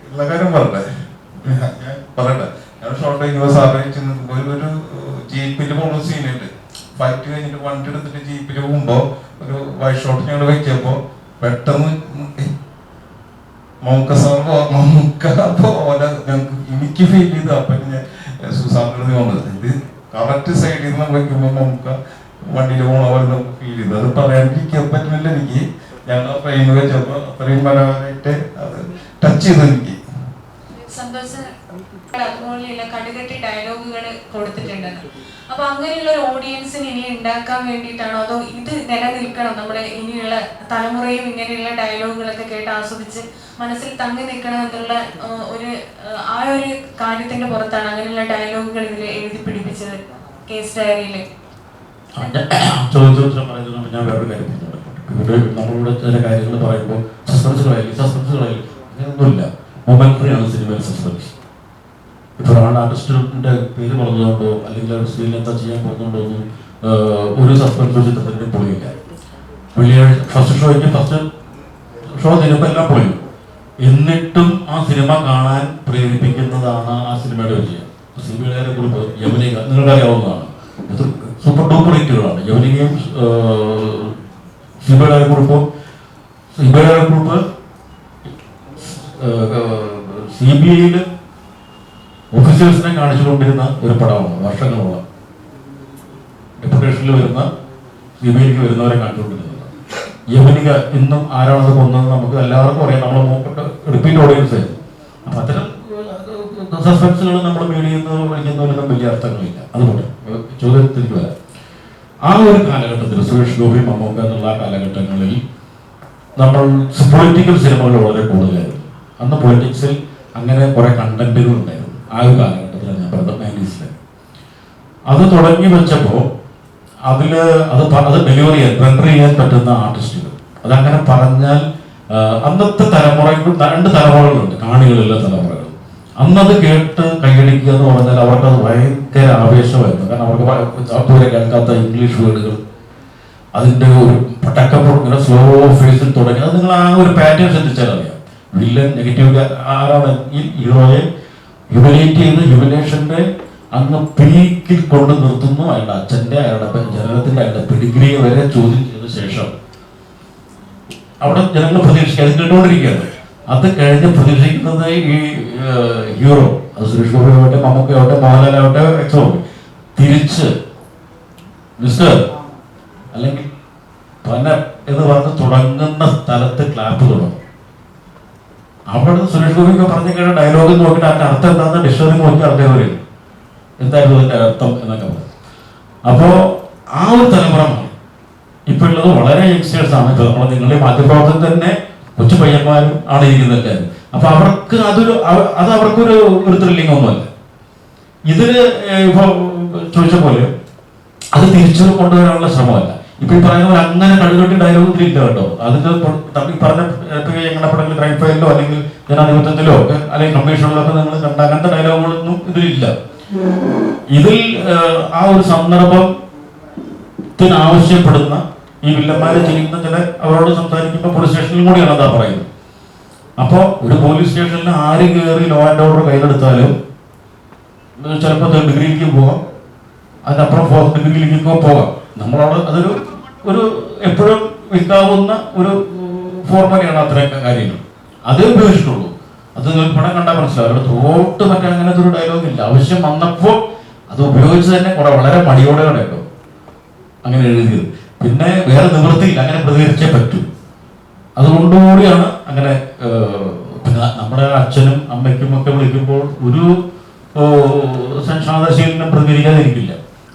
ഉള്ള കാര്യം പറയട്ടെ, ഞാൻ ഷോർട്ട് വയ്ക്കുമ്പോ സാറ് ചെന്ന് ഒരു ജീപ്പിൽ പോകുന്ന സീനുണ്ട്. ഫൈറ്റ് കഴിഞ്ഞിട്ട് വണ്ടി എടുത്തിട്ട് ജീപ്പിൽ പോകുമ്പോ ഒരു വൈറ്റ് ഷോട്ട് ഞങ്ങൾ വെച്ചപ്പോ പെട്ടെന്ന് പോലെ ഞങ്ങൾക്ക് എനിക്ക് ഫീൽ ചെയ്തു. അപ്പൊ ഞാൻ സുസാറിനോട് വന്നത് ഇത് കറക്റ്റ് സൈഡിൽ നിന്ന് വെക്കുമ്പോ നമുക്ക് വണ്ടിയിൽ പോണ പോലെ നമുക്ക് ഫീൽ ചെയ്തു. അത് പറയാണ്ടിരിക്കാൻ പറ്റുന്നില്ല എനിക്ക്. ഞങ്ങൾ ട്രെയിൻ വെച്ചപ്പോ അത്രയും മനോഹരമായിട്ട് അത് ടച്ച് ചെയ്തു എനിക്ക്. അതുപോലെയുള്ള കടുകട്ടി ഡയലോഗുകൾ കൊടുത്തിട്ടുണ്ടെന്ന്. അപ്പൊ അങ്ങനെയുള്ള ഒരു ഓഡിയൻസിന് ഇനി ഉണ്ടാക്കാൻ വേണ്ടിയിട്ടാണോ, അതോ ഇത് നിലനിൽക്കണം, നമ്മുടെ ഇനിയുള്ള തലമുറയും ഇങ്ങനെയുള്ള ഡയലോഗുകളൊക്കെ കേട്ട് ആസ്വദിച്ച് മനസ്സിൽ തങ്ങി നിൽക്കണം എന്നുള്ള ആ ഒരു കാര്യത്തിന്റെ പുറത്താണ് അങ്ങനെയുള്ള ഡയലോഗുകൾ ഇതിൽ എഴുതി പിടിപ്പിച്ചത് കേസ് ഡയറിയില്? ചോദ്യോത്തരം പറയുന്നത് ഞാൻ വേറൊരു കാര്യം ഇവിടെ നമ്മളിവിടെ ചില കാര്യങ്ങൾ പറയുമ്പോൾ സസ്പെൻസുകളായി അങ്ങനെയൊന്നുമില്ല. മൊമെന്ററിയാണ് സിനിമയിൽ സസ്പെൻസ്. ഇപ്പോൾ ഒരാളുടെ ആർട്ടിസ്റ്റിന്റെ പേര് പറഞ്ഞതുകൊണ്ടോ അല്ലെങ്കിൽ ഒരു സ്ക്രീനിൽ എന്താ ചെയ്യാൻ പോകുന്നുണ്ടോ ഒന്നും ഒരു സസ്പെൻസ് ചിത്രത്തിന്റെ പൊളിയില്ല. വെള്ളിയാഴ്ച ഫസ്റ്റ് ഷോ ചെയ്യുമ്പോൾ എല്ലാം പൊളിയും. എന്നിട്ടും ആ സിനിമ കാണാൻ പ്രേരിപ്പിക്കുന്നതാണ് ആ സിനിമയുടെ വിജയം. സിനിമയുടെ കുറിപ്പ് യവനിക നിങ്ങൾക്ക് അറിയാവുന്നതാണ്. ഇത് സൂപ്പർ ഡൂപ്പർ ഹിറ്റുകളാണ്. യവനികയും സിബിയുടെ കുറിപ്പ് CBI ഓഫീസേഴ്സിനെ കാണിച്ചുകൊണ്ടിരുന്ന ഒരു പടമാണ്. വർഷങ്ങളോളം ഡെപ്യൂട്ടേഷനിൽ വരുന്ന CBIക്ക് വരുന്നവരെ കാണിച്ചുകൊണ്ടിരുന്നത്. യവനിക ഇന്നും ആരാണത് കൊന്നത് നമുക്ക് എല്ലാവർക്കും അറിയാം. നമ്മളെ നോക്കിട്ട് റിപ്പീറ്റ് ഓഡിയൻസ് ആയിരുന്നു. അപ്പൊ അത്തരം സസ്പെൻസുകൾ നമ്മൾ മേടിക്കുന്നതിലൊന്നും വലിയ അർത്ഥങ്ങളില്ല. അതുപോലെ ചോദ്യത്തിലേക്ക് വരാം. ആ ഒരു കാലഘട്ടത്തിൽ സുരേഷ് ഗോപി, മമ്മൂക്ക എന്നുള്ള കാലഘട്ടങ്ങളിൽ നമ്മൾ പൊളിറ്റിക്കൽ സിനിമകൾ വളരെ കൂടുതലായിരുന്നു. അന്ന് പൊളിറ്റിക്സിൽ അങ്ങനെ കുറെ കണ്ടന്റുകൾ ഉണ്ടായിരുന്നു. ആ ഒരു കാലഘട്ടത്തിലാണ് ഞാൻ പറഞ്ഞത് 90s. അത് തുടങ്ങി വെച്ചപ്പോൾ അത് ഡെലിവറി റെൻഡർ ചെയ്യാൻ പറ്റുന്ന ആർട്ടിസ്റ്റുകൾ, അതങ്ങനെ പറഞ്ഞാൽ അന്നത്തെ തലമുറകൾ 2 തലമുറകളുണ്ട്, കാണികളുള്ള തലമുറകൾ. അന്നത് കേട്ട് കൈയടിക്കുക എന്ന് പറഞ്ഞാൽ അവർക്കത് ഭയങ്കര ആവേശമായിരുന്നു. കാരണം അവർക്ക് അതുവരെ കേൾക്കാത്ത ഇംഗ്ലീഷ് വേർഡുകൾ, അതിൻ്റെ ഒരു പട്ടക്കപ്പോൾ ഇങ്ങനെ സ്ലോ ഫേസിൽ തുടങ്ങി. അത് നിങ്ങൾ ആ ഒരു പാറ്റേൺ ശ്രദ്ധിച്ചാൽ അറിയാം. വില്ലൻ നെഗറ്റീവ് ആരാണ് ഈ ഹീറോയെ ഹ്യൂമിലേറ്റ് ചെയ്ത് ഹ്യൂമിലേഷന്റെ അങ്ങ് പീക്കിൽ കൊണ്ട് നിർത്തുന്നു. അയാളുടെ അച്ഛന്റെ, അയാളുടെ ജനനത്തിന്റെ, അയാളുടെ പെഡിഗ്രിയെ വരെ ചോദ്യം ചെയ്ത ശേഷം അവിടെ ജനങ്ങൾ പ്രതീക്ഷിക്കുക, അത് കേട്ടുകൊണ്ടിരിക്കുകയാണ്. അത് കഴിഞ്ഞ് പ്രതീക്ഷിക്കുന്നത് ഈ ഹീറോ, അത് സുരേഷ് ഗോപി ആവട്ടെ, മമ്മൂക്ക ആവട്ടെ, മോഹൻലാലാവട്ടെ, എക്സോ തിരിച്ച് മിസ്റ്റർ അല്ലെങ്കിൽ പന എന്ന് പറഞ്ഞ് തുടങ്ങുന്ന സ്ഥലത്ത് ക്ലാപ്പ് തുടങ്ങും. അവിടെ സുരേഷ് ഗോപിയൊക്കെ പറഞ്ഞു കേട്ട ഡയലോഗ് നോക്കിയിട്ട് അതിന്റെ അർത്ഥം എന്താണെന്ന് ഡിക്ഷണറി നോക്കി ആൾക്കാർ പറയും എന്തായിരുന്നു അതിന്റെ അർത്ഥം എന്നൊക്കെ പറയും. അപ്പോ ആ ഒരു തലമുറ മാറി. ഇപ്പൊ ഉള്ളത് വളരെ യങ്സ്റ്റേഴ്സ് ആണ്. ഇപ്പൊ നമ്മൾ നിങ്ങളുടെ മാധ്യമപ്രവർത്തനം തന്നെ കൊച്ചു പയ്യന്മാരും ആണ് ഇരിക്കുന്നത്. അപ്പൊ അവർക്ക് അത് അവർക്കൊരു ത്രില്ലിംഗ് ഒന്നുമല്ല. ഇതില് ഇപ്പൊ ചോദിച്ച പോലെ അത് തിരിച്ചു കൊണ്ടുവരാനുള്ള ശ്രമമല്ല. ഇപ്പൊ ഈ പറയുന്ന പോലെ അങ്ങനെ കടുകട്ടി ഡയലോഗ് ഇല്ല കേട്ടോ. അതിന്റെ ഈ പറഞ്ഞ ഞങ്ങളുടെ പടങ്ങളിൽ ക്രൈം ഫയലിലോ അല്ലെങ്കിൽ ജനാധിപത്യത്തിലോ അല്ലെങ്കിൽ കമ്മീഷനിലൊക്കെ നിങ്ങൾ കണ്ട അങ്ങനത്തെ ഡയലോഗുകളൊന്നും ഇതിലില്ല. ഇതിൽ ആ ഒരു സന്ദർഭത്തിന് ആവശ്യപ്പെടുന്ന ഈ വില്ലന്മാരെ ചെയ്യുന്ന ചില അവരോട് സംസാരിക്കുമ്പോൾ പോലീസ് സ്റ്റേഷനിലും കൂടിയാണ് അതാ പറയുന്നത്. അപ്പോൾ ഒരു പോലീസ് സ്റ്റേഷനിൽ ആര് കയറി ലോ ആൻഡ് ഓർഡർ കയ്യിലെടുത്താലും ചിലപ്പോൾ ഡിഗ്രിയിലേക്ക് പോകാം, അതിനപ്പുറം ഫോർത്ത് ഡിഗ്രിയിലേക്കൊക്കെ പോകാം. നമ്മളവിടെ അതൊരു എപ്പോഴും വിൽക്കാവുന്ന ഒരു ഫോർമുലയാണ് അത്രയൊക്കെ കാര്യങ്ങൾ. അതേ ഉപയോഗിച്ചിട്ടുള്ളൂ. അത് നിങ്ങൾക്ക് പടം കണ്ടാൽ മനസ്സിലാവും. അവിടെ ത്രോട്ട് മറ്റേ അങ്ങനത്തെ ഒരു ഡയലോഗ് ഇല്ല. ആവശ്യം വന്നപ്പോൾ അത് ഉപയോഗിച്ച് തന്നെ വളരെ മടിയോടെ കേട്ടോ അങ്ങനെ എഴുതിയത്. പിന്നെ വേറെ നിവൃത്തിയില്ല, അങ്ങനെ പ്രതികരിച്ചേ പറ്റൂ. അതുകൊണ്ടുകൂടിയാണ് അങ്ങനെ. പിന്നെ നമ്മുടെ അച്ഛനും അമ്മയ്ക്കും ഒക്കെ വിളിക്കുമ്പോൾ ഒരു സംശാദശീലനം പ്രതികരിക്കാതിരിക്കില്ല.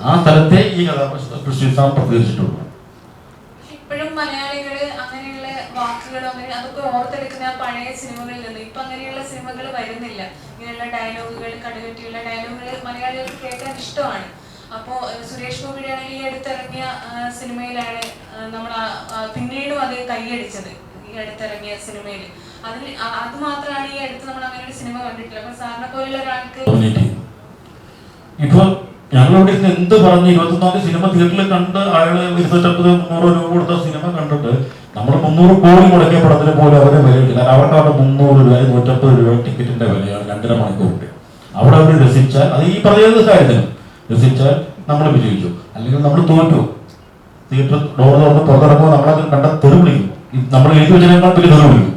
ആ സ്ഥലത്തെ ഈ കഥാപ്രസ്ഥാനം പ്രതികരിച്ചിട്ടുള്ളൂ. ഇപ്പോഴും മലയാളികള് അങ്ങനെയുള്ള വാക്കുകളും അതൊക്കെ ഓർത്തെടുക്കുന്ന പഴയ സിനിമകളിൽ നിന്ന് ഇപ്പൊ അങ്ങനെയുള്ള സിനിമകൾ വരുന്നില്ല. ഇങ്ങനെയുള്ള ഡയലോഗുകൾ, കടുകട്ടിയുള്ള ഡയലോഗുകൾ മലയാളികൾക്ക് കേൾക്കാൻ ഇഷ്ടമാണ്. അപ്പോ സുരേഷ് ഗോപിയുടെ ആണെങ്കിൽ ഈ അടുത്തിറങ്ങിയ സിനിമയിലാണ് നമ്മൾ പിന്നീടും അത് കൈയടിച്ചത്. ഈ അടുത്തിറങ്ങിയ സിനിമയിൽ അത് മാത്രമാണ് ഈ അടുത്ത് നമ്മൾ അങ്ങനെ ഒരു സിനിമ കണ്ടിട്ടില്ല. അപ്പൊ സാറിനെ പോലുള്ള ഒരാൾക്ക് ഇപ്പൊ ഞങ്ങളോട് ഇന്ന് എന്ത് പറഞ്ഞ് 24 സിനിമ തിയേറ്ററിൽ കണ്ട് അയാള് 250-300 രൂപ കൊടുത്ത സിനിമ കണ്ടിട്ട് നമ്മൾ 300 കോടി മുടക്കിയ പടത്തിന് പോലും അവരെ വിലയില്ല. അവർക്ക് അവിടെ 300 രൂപ 150 രൂപ ടിക്കറ്റിന്റെ വിലയാണ് 2.5 മണിക്കൂറിന്റെ. അവിടെ അവർ രസിച്ചാൽ അത് ഈ പറയുന്ന കാര്യത്തിന് രസിച്ചാൽ നമ്മൾ വിജയിച്ചു, അല്ലെങ്കിൽ നമ്മൾ തോറ്റു. തിയേറ്റർ ഡോർ തുറന്ന് പുറത്തിറങ്ങുമ്പോൾ നമ്മളത് കണ്ട തെറി വിളിക്കും. നമ്മൾ എഴുതി വെച്ചതിനേക്കാൾ വലിയ തെറി വിളിക്കും,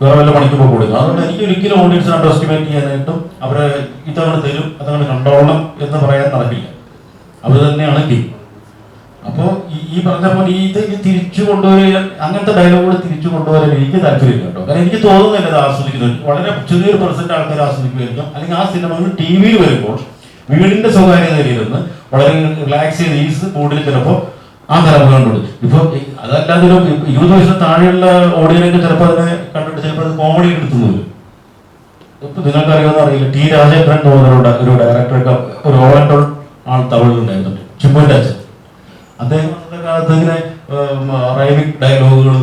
വേറെ വല്ല പണിക്കുമ്പോൾ കൊടുക്കും. അതുകൊണ്ട് എനിക്ക് ഒരിക്കലും ഓഡിയൻസിനെ അണ്ടർ എസ്റ്റിമേറ്റ് ചെയ്യാനായിട്ടും അവരെ ഇതങ്ങനെ തരും അതങ്ങനെ കണ്ടോളണം എന്ന് പറയാൻ നടക്കില്ല. അവർ തന്നെയാണ് ഗെയിം. അപ്പോൾ ഈ പറഞ്ഞ പോലെ ഇത് തിരിച്ചു കൊണ്ടുവരാൻ അങ്ങനത്തെ ഡയലോഗുകൾ തിരിച്ചു കൊണ്ടുവരാൻ എനിക്ക് താല്പര്യമില്ല കേട്ടോ. കാരണം എനിക്ക് തോന്നുന്നില്ല അത് ആസ്വദിക്കുന്നത്. വളരെ ചെറിയൊരു പെർസെന്റ് ആൾക്കാർ ആസ്വദിക്കുമായിരിക്കും. അല്ലെങ്കിൽ ആ സിനിമകൾ ടി വിയിൽ വരുമ്പോൾ വീടിന്റെ സ്വകാര്യതയിലിരുന്ന് വളരെ റിലാക്സ് ചെയ്ത് ഈ മൂഡിൽ ചിലപ്പോൾ ആ തലമുറ കണ്ടുള്ളൂ. ഇപ്പൊ അതല്ലാതെ ഒരു 20 വയസ്സിന് താഴെയുള്ള ഓഡിയൻസ് ചിലപ്പോൾ അതിനെ കണ്ടിട്ട് ചിലപ്പോൾ അത് കോമഡി എടുത്തുന്നില്ല. ഇപ്പൊ നിങ്ങൾക്ക് അറിയാമെന്ന് അറിയില്ല, ടി രാജേന്ദ്രൻ എന്ന് പറഞ്ഞ ഒരു ഡയറക്ടറൊക്കെ ഒരു ഓൾ ആൾ തമിഴിലുണ്ടായിരുന്നുണ്ട്, ചിമ്പുവിന്റെ അച്ഛൻ. അദ്ദേഹം അന്നത്തെ കാലത്ത് ഇങ്ങനെ റൈമിക് ഡയലോഗുകൾ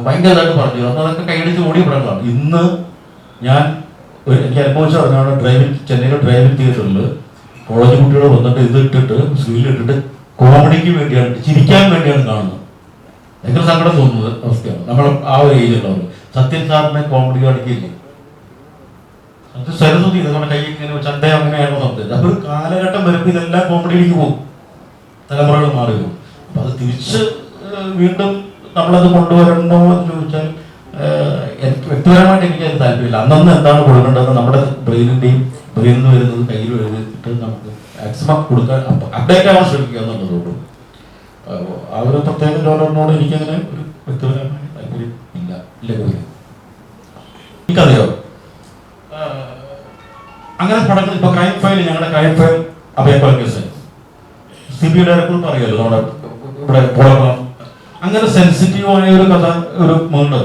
ഭയങ്കരമായിട്ട് പറഞ്ഞു. അന്ന് അതൊക്കെ കൈയടിച്ച് ഓടിയ പടങ്ങളാണ്. ഇന്ന് ഞാൻ എനിക്ക് അനുഭവിച്ച പറഞ്ഞാണ് ചെന്നൈയിലെ ഡ്രൈവിംഗ് തിയേറ്ററിൽ കോളേജ് കുട്ടികൾ വന്നിട്ട് ഇത് ഇട്ടിട്ട് സ്ക്രീനിലിട്ടിട്ട് കോമഡിക്ക് വേണ്ടിയാണ്, ചിരിക്കാൻ വേണ്ടിയാണ് കാണുന്നത്. ഭയങ്കര സങ്കടം തോന്നുന്നത് അവസ്ഥയാണ്. നമ്മൾ ആ ഒരു ഏജിലുള്ളവർ സത്യൻ സാറിനെ കോമഡി കാണിക്കില്ലേ, സത്യം സരസ്വതി നമ്മുടെ കൈ ഇങ്ങനെ ചന്ത അങ്ങനെയാണോ സംസാരിച്ചത്. അപ്പൊ ഒരു കാലഘട്ടം വരുമ്പോൾ ഇതെല്ലാം കോമഡിയിലേക്ക് പോകും, തലമുറകൾ മാറി പോകും. അപ്പൊ അത് തിരിച്ച് വീണ്ടും നമ്മളത് കൊണ്ടുവരണോ എന്ന് ചോദിച്ചാൽ എനിക്ക് വ്യക്തിപരമായിട്ട് എനിക്ക് അത് താല്പര്യമില്ല. അന്നന്ന് എന്താണ് കൊടുക്കേണ്ടതെന്ന് നമ്മുടെ ബ്രെയിനിൽ നിന്ന് വരുന്നത് കയ്യിൽ എഴുതിയിട്ട് നമുക്ക് മാക്സിമം കൊടുക്കാൻ അപ്ഡേറ്റ് ആവാൻ ശ്രമിക്കുക എന്നുള്ളതുകൊണ്ടും ആ ഒരു പ്രത്യേക ജോലിനോട് എനിക്കങ്ങനെ ഒരു വ്യക്തിപരമായ താല്പര്യം ഇല്ല. എനിക്കറിയോ അങ്ങനെ പടങ്ങൾ ഇപ്പൊ ക്രൈം ഫയൽ, ഞങ്ങളുടെ ക്രൈം ഫയൽ അഭയക്കൊല കേസ് CBI ഡയറക്ടർ അറിയാലോ, നമ്മുടെ ഇവിടെ പോളക്കണം. അങ്ങനെ സെൻസിറ്റീവായ ഒരു കഥ ഒരു മുണ്ട്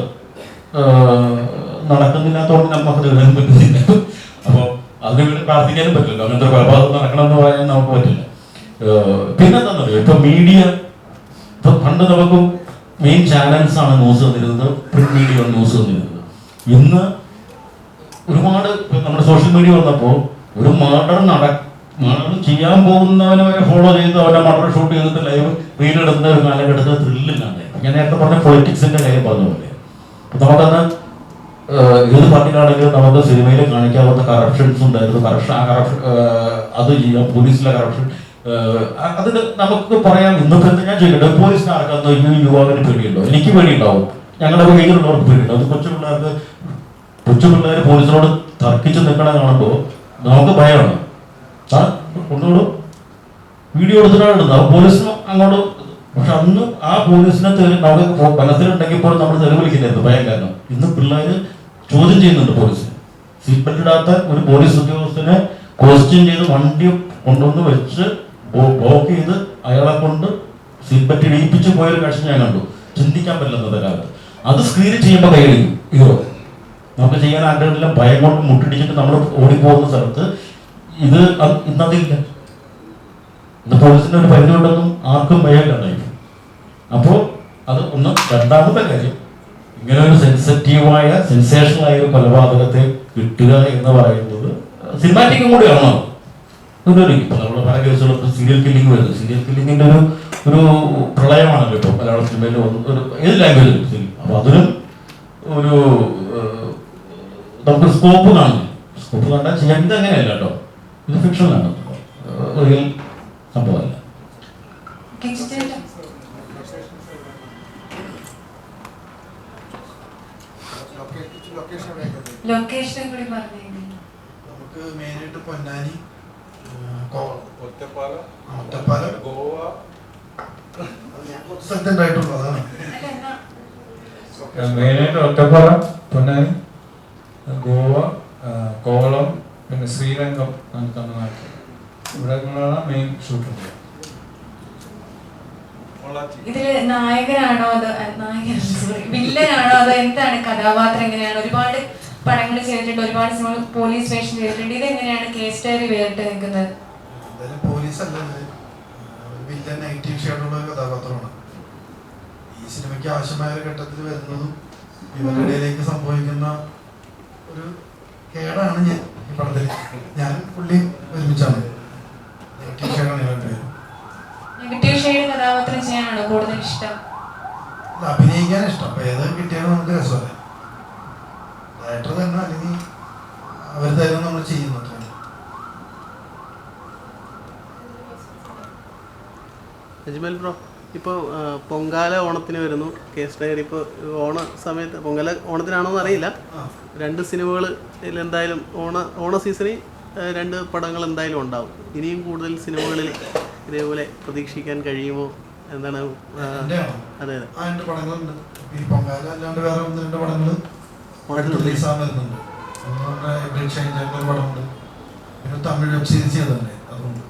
നടക്കുന്നില്ലാത്തോണ്ട് നമുക്ക് എഴുതാൻ പറ്റുന്നില്ല. അപ്പോൾ അതിന് വേണ്ടി പ്രാർത്ഥിക്കാനും പറ്റില്ല. അങ്ങനത്തെ കൊലപാതകം നടക്കണമെന്ന് പറയാൻ നമുക്ക് പറ്റില്ല. പിന്നെ എന്താണെന്നറിയോ, ഇപ്പൊ മീഡിയ ഇപ്പൊ പണ്ട് നമുക്ക് മെയിൻ ചാനൽസ് ആണ് ന്യൂസ് തന്നിരുന്നത്, പ്രിന്റ് മീഡിയ ന്യൂസ് തന്നിരുന്നത്. ഇന്ന് ഒരുപാട് നമ്മുടെ സോഷ്യൽ മീഡിയ വന്നപ്പോൾ ഒരു മർഡർ ചെയ്യാൻ പോകുന്നവനെ വരെ ഫോളോ ചെയ്ത് അവനെ മർഡർ ഷൂട്ട് ചെയ്തിട്ട് ലൈവ് റീലിടുന്ന ഒരു കാലഘട്ടത്തിൽ ത്രില്ലില്ലാതെ. ഞാൻ നേരത്തെ പറഞ്ഞ പൊളിറ്റിക്സിന്റെ കാര്യം പറഞ്ഞ പോലെ നമുക്കന്ന് ഏത് പാർട്ടിയിലാണെങ്കിലും നമുക്ക് സിനിമയിൽ കാണിക്കാവുന്ന കറപ്ഷൻസ് ഉണ്ടായിരുന്നു. അത് ചെയ്യാം, പോലീസിലെ കറപ്ഷൻ അതിന് നമുക്ക് പറയാം. ഇന്നത്തെ ഞാൻ ചോദിക്കട്ടെ, പോലീസിനെ ആർക്കാന്ന് ഈ യുവാവിന് പേടിയുണ്ടോ? എനിക്ക് പേടിയുണ്ടാവും, ഞങ്ങളുടെ കയ്യിലുള്ളവർക്ക് പേടിയുണ്ടാവും. അത് കൊച്ചു പിള്ളേർ പോലീസിനോട് തർക്കിച്ച് നിൽക്കണ കാണുമ്പോൾ നമുക്ക് ഭയമാണ്. കൊണ്ടുകൂടും വീഡിയോ എടുത്തിട്ടാണ് ഇടുന്നത് പോലീസിന് അങ്ങോട്ട്. പക്ഷെ അന്ന് ആ പോലീസിനെ നമുക്ക് മനസ്സിലുണ്ടെങ്കിൽ പോലും നമ്മൾ തെളിവിളിക്കില്ലായിരുന്നു ഭയം കാരണം. ഇന്ന് പിള്ളേർ ചോദ്യം ചെയ്യുന്നുണ്ട് പോലീസിനെ. സീറ്റ് ബെൽറ്റ് ഇടാത്ത ഒരു പോലീസ് ഉദ്യോഗസ്ഥനെ ക്വസ്റ്റ്യൻ ചെയ്ത് വണ്ടി കൊണ്ടുവന്ന് വെച്ച് ബ്ലോക്ക് ചെയ്ത് അയാളെ കൊണ്ട് സിൽബറ്റ് ഇടിയിപ്പിച്ച് പോയൊരു കാഴ്ച ഞാൻ കണ്ടു. ചിന്തിക്കാൻ പറ്റില്ലെന്നത്തെ കാലത്ത് അത് സ്ക്രീനിൽ ചെയ്യുമ്പോൾ കൈയടിക്കും ഹീറോ. നമുക്ക് ചെയ്യാൻ ആഗ്രഹമില്ല, ഭയം കൊണ്ട് മുട്ടിടിച്ചിട്ട് നമ്മൾ ഓടിപ്പോകുന്ന സ്ഥലത്ത് ഇത് ഇന്നതില്ല. ഇന്ന് പോലീസിന്റെ ഒരു പരിധി ഉണ്ടെന്നും ആർക്കും ഭയമില്ലാണ്ടായിരിക്കും. അപ്പോൾ അത് ഒന്ന്. രണ്ടാമത്തെ കാര്യം, ഇങ്ങനെ ഒരു സെൻസിറ്റീവായ സെൻസേഷണലായ ഒരു കൊലപാതകത്തെ കിട്ടുക എന്ന് പറയുന്നത് സിനിമാറ്റിക്കും കൂടിയാണോ? ഇപ്പോൾ നമ്മൾ പല കേസുകളും സീരിയൽ കില്ലിംഗ് വരുന്നത്, സീരിയൽ കില്ലിങ്ങിന്റെ ഒരു പ്രളയമാണല്ലോ ഇപ്പോൾ മലയാള സിനിമയിൽ ഒരു ഏത് ലാംഗ്വേജിലും ശരി. അപ്പോൾ അതിനും ഒരു നമുക്ക് സ്കോപ്പ് കാണുന്നു. സ്കോപ്പ് കണ്ടാൽ ചെയ്യാൻ ഇത് അങ്ങനെയല്ല കേട്ടോ, ഇത് ഫിക്ഷനാണ്, റിയൽ സംഭവമല്ല. നമുക്ക് മെയിനായിട്ട് പൊന്നാനി, ഒറ്റപ്പാലം, ഗോവ, സ്ഥലത്തുണ്ടായിട്ടുള്ളൂ. അതാണ് മെയിനായിട്ട് ഒറ്റപ്പാലം, പൊന്നാനി, ഗോവ, കോവളം, പിന്നെ ശ്രീരംഗം, തമിഴ്നാട്ടിൽ ഇവിടങ്ങളാണ് മെയിൻ ഷൂട്ടിംഗ്. ഇതില് നായകനാണോ അതോ വില്ലനാണോ അതോ എന്താണ് കഥാപാത്രം? എങ്ങനെയാണ്? ഒരുപാട് പടങ്ങൾ ചെയ്തിട്ടുണ്ട്, ഒരുപാട് സിനിമകൾ പോലീസ് വേഷം ചെയ്തിട്ടുണ്ട്. ഇതെങ്ങനെയാണ് കേസ് ഡയറി വേറിട്ട് നിൽക്കുന്നത്? പോലീസ് അല്ല, വില്ലൻ നെഗറ്റീവ് ഷെയ്ഡുള്ള ഒരു കഥാപാത്രമാണ്. ഈ സിനിമയ്ക്ക് ആവശ്യമായ ഒരു ഘട്ടത്തിൽ വരുന്നതും ഇവരുടെ ഇടയിലേക്ക് സംഭവിക്കുന്ന ഒരു കേടാണ് ഞാൻ ഈ പടത്തിൽ. ഞാൻ പുള്ളി ഒരുമിച്ചാണ്. നെഗറ്റീവ് ഷെയ്ഡാണ് ഇവരുടെ. നെഗറ്റീവ് ഷെയ്ഡ് കഥാപാത്രം ചെയ്യാനാണോ കൂടുതൽ ഇഷ്ടം? അഭിനയിക്കാൻ ഇഷ്ടം. അപ്പൊ ഏത് കിട്ടിയാലും നമുക്ക് രസമല്ലേ. ഡയറക്ടർ തന്നെ അല്ലെങ്കിൽ അവർ തന്നെ നമ്മൾ ചെയ്യുന്നത്. അജ്മൽ ബ്രോ, ഇപ്പോൾ പൊങ്കാല ഓണത്തിന് വരുന്നു കേസ് ഡയറി. ഇപ്പോൾ ഓണ സമയത്ത് പൊങ്കാല ഓണത്തിനാണോന്ന് അറിയില്ല, 2 സിനിമകൾ എന്തായാലും ഓണ സീസണിൽ 2 പടങ്ങൾ എന്തായാലും ഉണ്ടാവും. ഇനിയും കൂടുതൽ സിനിമകളിൽ ഇതേപോലെ പ്രതീക്ഷിക്കാൻ കഴിയുമോ? എന്താണ്? അതെ അതെ, 2 പടങ്ങളുണ്ട്. ഈ പൊങ്കാല അല്ലാണ്ട് വേറെ 1-2 പടങ്ങൾ റിലീസാകാൻ വരുന്നുണ്ട്. പടമുണ്ട്, പിന്നെ തമിഴ് വെബ് സീരീസ് ചെയ്തിട്ടുണ്ട്. അതുകൊണ്ട്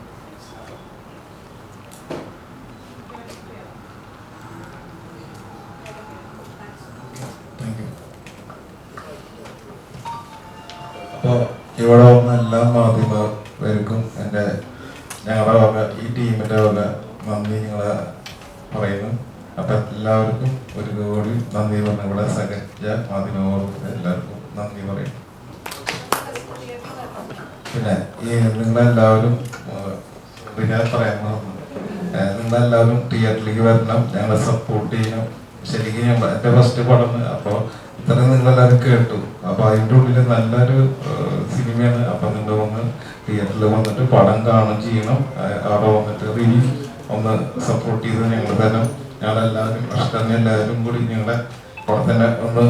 അപ്പോൾ ഇവിടെ വന്ന എല്ലാ മാധ്യമവർക്കും ഞങ്ങളുടെ വക, ഈ ടീമിൻ്റെ വക നന്ദി നിങ്ങളെ പറയുന്നു. അപ്പം എല്ലാവർക്കും ഒരു കോടി നന്ദി പറഞ്ഞു. ഇവിടെ സഹകരിച്ച മാധ്യമങ്ങൾക്ക് എല്ലാവർക്കും നന്ദി പറയും. പിന്നെ ഈ നിങ്ങളെല്ലാവരും ഞാൻ പറയാൻ മറന്നു, നിങ്ങളെല്ലാവരും തിയേറ്ററിലേക്ക് വരണം, ഞങ്ങളെ സപ്പോർട്ട് ചെയ്യണം. ശരിക്കും എൻ്റെ ഫസ്റ്റ് പടം, അപ്പോൾ ഇത്രയും നിങ്ങളെല്ലാവരും കേട്ടു. അപ്പോൾ അതിൻ്റെ ഉള്ളിൽ നല്ലൊരു സിനിമയാണ്. അപ്പം നിങ്ങൾ വന്ന് തിയേറ്ററിൽ വന്നിട്ട് പടം കാണുകയും ചെയ്യണം. അവിടെ വന്നിട്ട് റിവ്യൂ ഒന്ന് സപ്പോർട്ട് ചെയ്ത് ഞങ്ങൾ തരാം. ഞങ്ങളെല്ലാവരും അഷ്ടമി എല്ലാവരും കൂടി ഞങ്ങളെ അവിടെ തന്നെ ഒന്ന്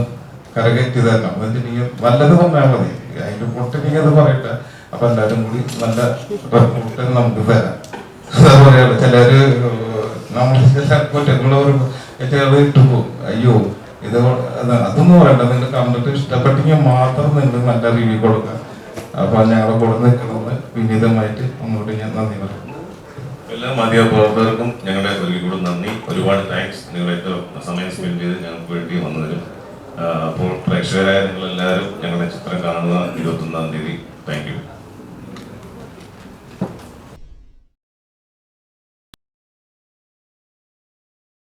കരകയറ്റി തരണം. എന്നുവെച്ചിട്ടുണ്ടെങ്കിൽ നല്ലത് പറഞ്ഞാൽ മതി, അതിൻ്റെ പൊട്ടിനെങ്കിൽ അത് പറയട്ടെ. അപ്പം എല്ലാവരും കൂടി നല്ല റിപ്പോർട്ട് നമുക്ക് തരാം. അതാ പറയുള്ളൂ. ചിലര് നമ്മൾ ചില ഇട്ടു പോകും, അയ്യോ ഇത് അതൊന്നും പറയണ്ട. നിങ്ങൾ കണ്ടിട്ട് ഇഷ്ടപ്പെട്ടെങ്കിൽ മാത്രം നിങ്ങൾ നല്ല റിവ്യൂ കൊടുക്കുക. അപ്പൊ ഞങ്ങളെ കൂടെ നിൽക്കണമെന്ന് വിനീതമായിട്ട് അങ്ങോട്ട് ഞാൻ നന്ദി പറയും. എല്ലാ മാധ്യമപ്രവർത്തകർക്കും ഞങ്ങളുടെ ഒരിക്കൽ കൂടെ നന്ദി. ഒരുപാട് താങ്ക്സ് നിങ്ങളായിട്ട് സമയം സ്പെൻഡ് ചെയ്ത് ഞങ്ങൾക്ക് വേണ്ടി വന്നതിനും. അപ്പോൾ പ്രേക്ഷകരായ നിങ്ങളെല്ലാവരും ഞങ്ങളുടെ ചിത്രം കാണുക 21-ാം തീയതി. Thank you.